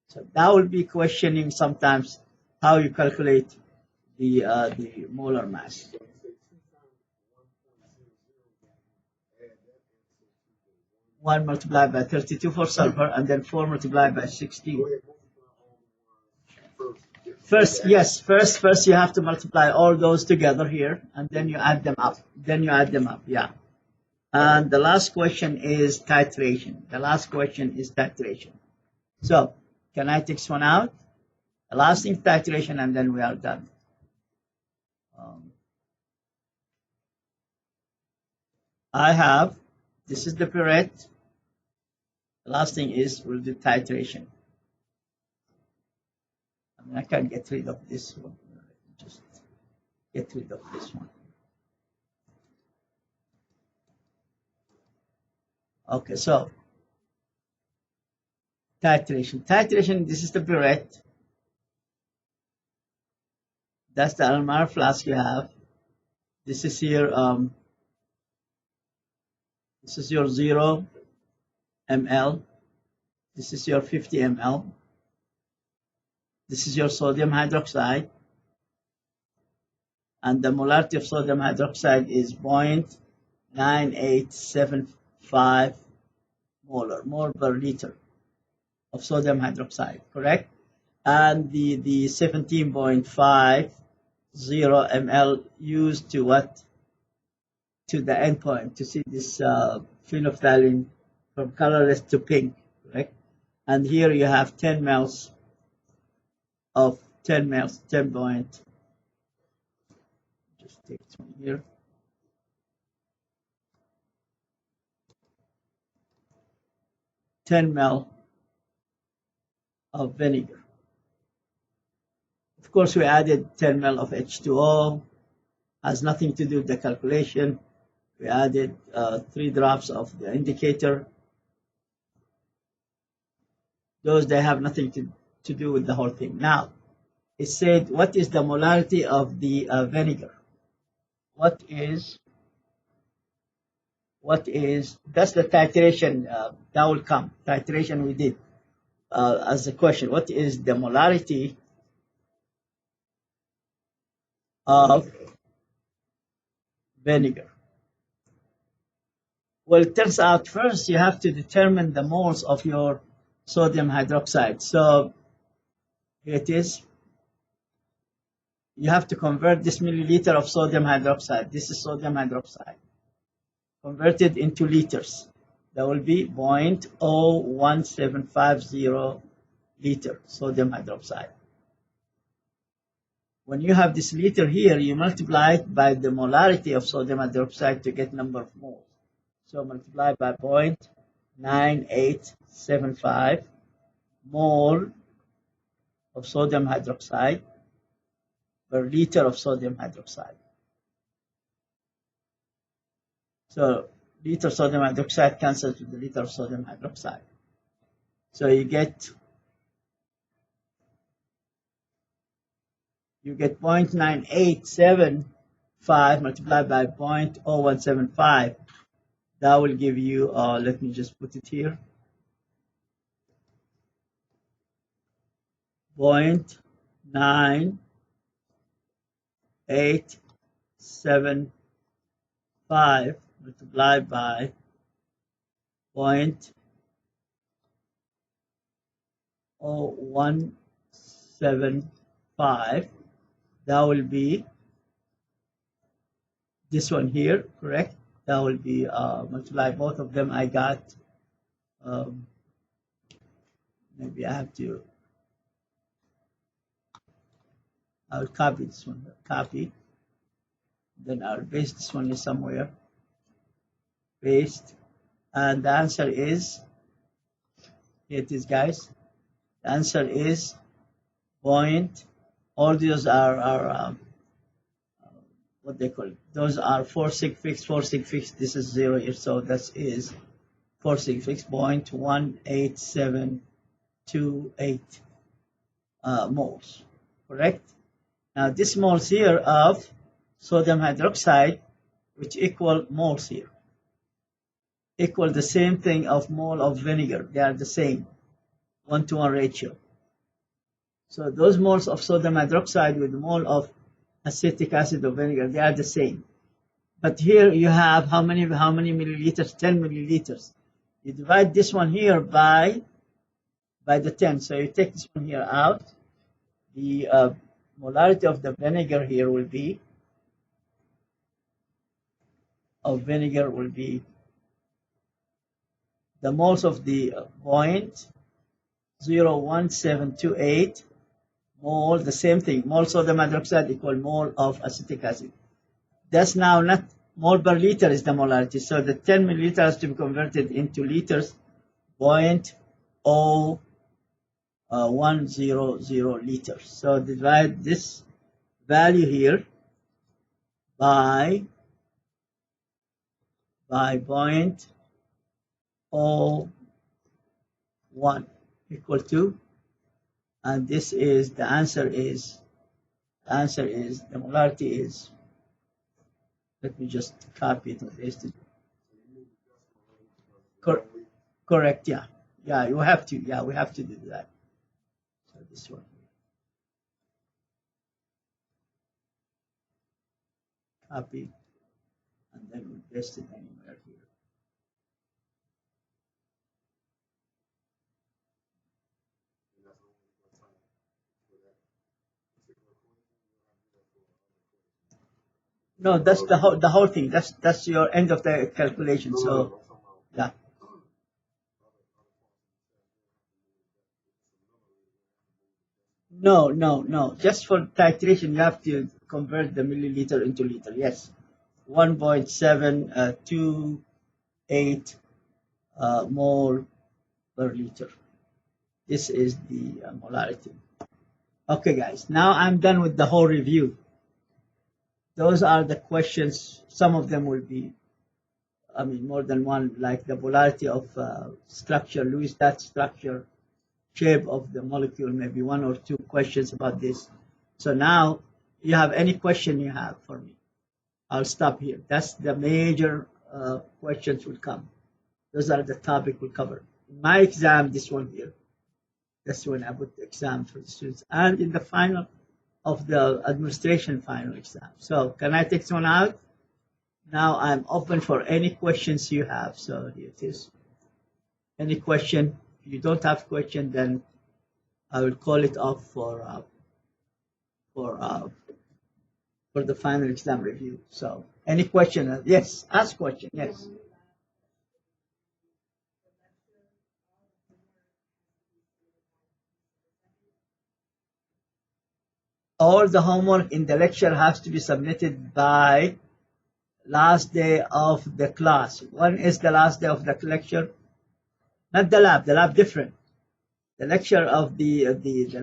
So that will be questioning sometimes how you calculate the molar mass. 1 multiplied by 32 for sulfur, and then 4 multiplied by 16. First you have to multiply all those together here, and then you add them up. Yeah. And the last question is titration. So, can I take this one out? The last thing, titration, and then we are done. I have, this is the purette. The last thing is we'll do titration. I can't get rid of this one. Just get rid of this one. Okay, so titration. This is the purette. That's the Almar flask you have. This is here. This is your 0 ml. This is your 50 ml. This is your sodium hydroxide. And the molarity of sodium hydroxide is 0.9875 mole per liter of sodium hydroxide, correct? And the 17.50 ml used to what? To the endpoint, to see this phenolphthalein from colorless to pink, correct? And here you have 10 mLs of 10 mLs, 10 point. Just take this one here. $10 ml of vinegar. Of course, we added 10 ml of H2O. Has nothing to do with the calculation. We added 3 drops of the indicator. Those, they have nothing to do with the whole thing. Now, it said, what is the molarity of the vinegar? What is, that's the titration, that will come. Titration we did as a question. What is the molarity of vinegar? Well, it turns out first you have to determine the moles of your sodium hydroxide. So Here it is. You have to convert this milliliter of sodium hydroxide. This is sodium hydroxide. Convert it into liters. That will be 0.01750 liter sodium hydroxide. When you have this liter here, you multiply it by the molarity of sodium hydroxide to get number of moles. So multiply by 0.9875 mole of sodium hydroxide per liter of sodium hydroxide. So liter sodium hydroxide cancels with the liter of sodium hydroxide. So you get 0.9875 multiplied by 0.0175. That will give you, let me just put it here, 0.9875 multiplied by 0.0175. That will be this one here, correct? That will be multiply both of them. I got, maybe I have to, I'll copy this one, copy. Then I'll paste this one somewhere. Paste. And the answer is, here it is, guys. The answer is all those are what they call it. Those are 4 sig fix, 4 sig fix. This is 0 here, so that is 4 sig fix, 0.18728 moles, correct? Now this moles here of sodium hydroxide, which equal moles here, equal the same thing of mole of vinegar. They are the same, 1-to-1 ratio. So those moles of sodium hydroxide with the mole of acetic acid or vinegar, they are the same. But here you have how many milliliters? 10 milliliters. You divide this one here by the 10. So you take this one here out. The molarity of the vinegar here will be, the moles of the 0.01728 mole, the same thing, mole sodium hydroxide equal mole of acetic acid. That's now not mole per liter is the molarity. So the 10 milliliters has to be converted into liters, 0.0100 liters. So divide this value here by 0.01 equal to, and this is the answer is, the molarity is, let me just copy it and paste it. Correct, yeah. Yeah, you have to, yeah, we have to do that. So this one. Copy, and then we paste it anywhere here. No, that's the whole thing. That's your end of the calculation. So yeah. No. Just for titration, you have to convert the milliliter into liter. Yes, 1.728 mole per liter. This is the molarity. Okay, guys. Now I'm done with the whole review. Those are the questions. Some of them will be, more than one, like the polarity of structure, Lewis-Dot structure, shape of the molecule, maybe 1 or 2 questions about this. So now, you have any question you have for me, I'll stop here. That's the major questions will come. Those are the topic we'll cover. In my exam, this one here, that's when I put the exam for the students. And in the final of the administration final exam. So can I take this one out? Now I'm open for any questions you have. So here it is. Any question? If you don't have question, then I will call it off for uh, for the final exam review. So, any question? Yes, ask question. Yes. All the homework in the lecture has to be submitted by last day of the class. When is the last day of the lecture? Not the lab. The lab different. The lecture of the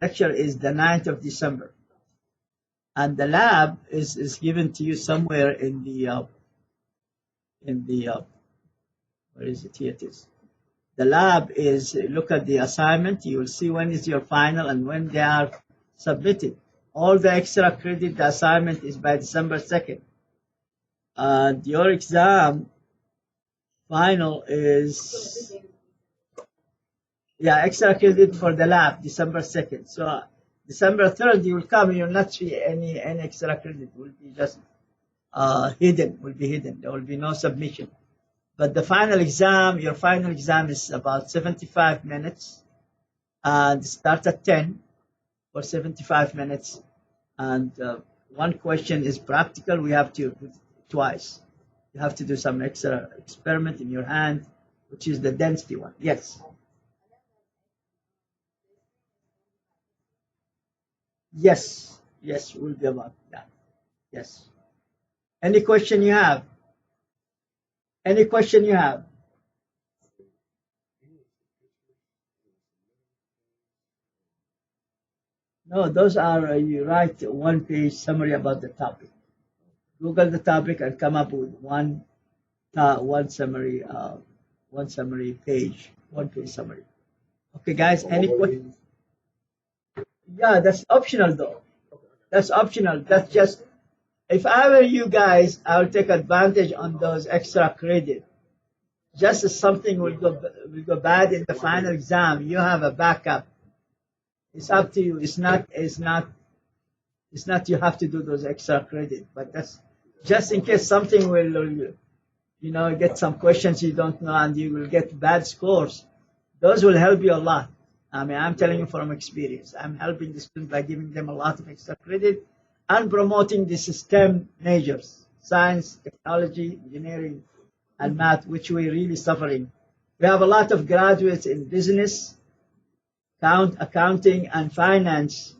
lecture is the 9th of December, and the lab is given to you somewhere in the where is it? Here it is. The lab is, look at the assignment. You will see when is your final and when they are submitted. All the extra credit, the assignment is by December 2nd. And your exam final is, yeah, extra credit for the lab, December 2nd. So December 3rd, you will come, you will not see any extra credit. It will be just hidden, will be hidden. There will be no submission. But the final exam, your final exam is about 75 minutes and start at 10 for 75 minutes. And one question is practical. We have to do twice. You have to do some extra experiment in your hand, which is the density one. Yes. Yes. Yes, will be about that. Yes. Any question you have? Any question you have? No, those are, you write one page summary about the topic. Google the topic and come up with one summary, one summary page, one page summary. Okay, guys, any questions? Yeah, that's optional though. That's optional. That's just, if I were you guys, I would take advantage on those extra credit. Just as something will go bad in the final exam, you have a backup. It's up to you. It's not you have to do those extra credit, but that's just in case something will, get some questions you don't know and you will get bad scores. Those will help you a lot. I mean, I'm telling you from experience. I'm helping the students by giving them a lot of extra credit and promoting the STEM majors, science, technology, engineering, and math, which we're really suffering. We have a lot of graduates in business, accounting, and finance,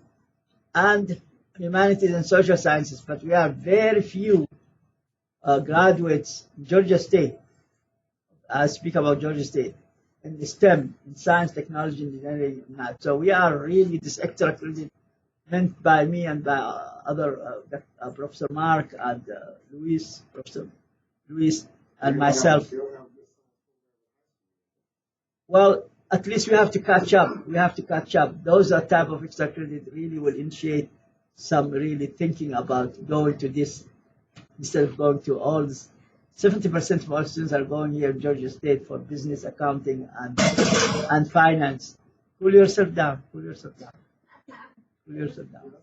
and humanities and social sciences, but we have very few graduates in Georgia State. I speak about Georgia State in the STEM, in science, technology, engineering, and math. So we are really this extra credit meant by me and by other Professor Mark and Professor Luis, and myself. Well, at least we have to catch up. We have to catch up. Those are type of extra credit really will initiate some really thinking about going to this instead of going to all this. 70% of our students are going here in Georgia State for business, accounting, and finance. Cool yourself down. Cool yourself down. Cool yourself down.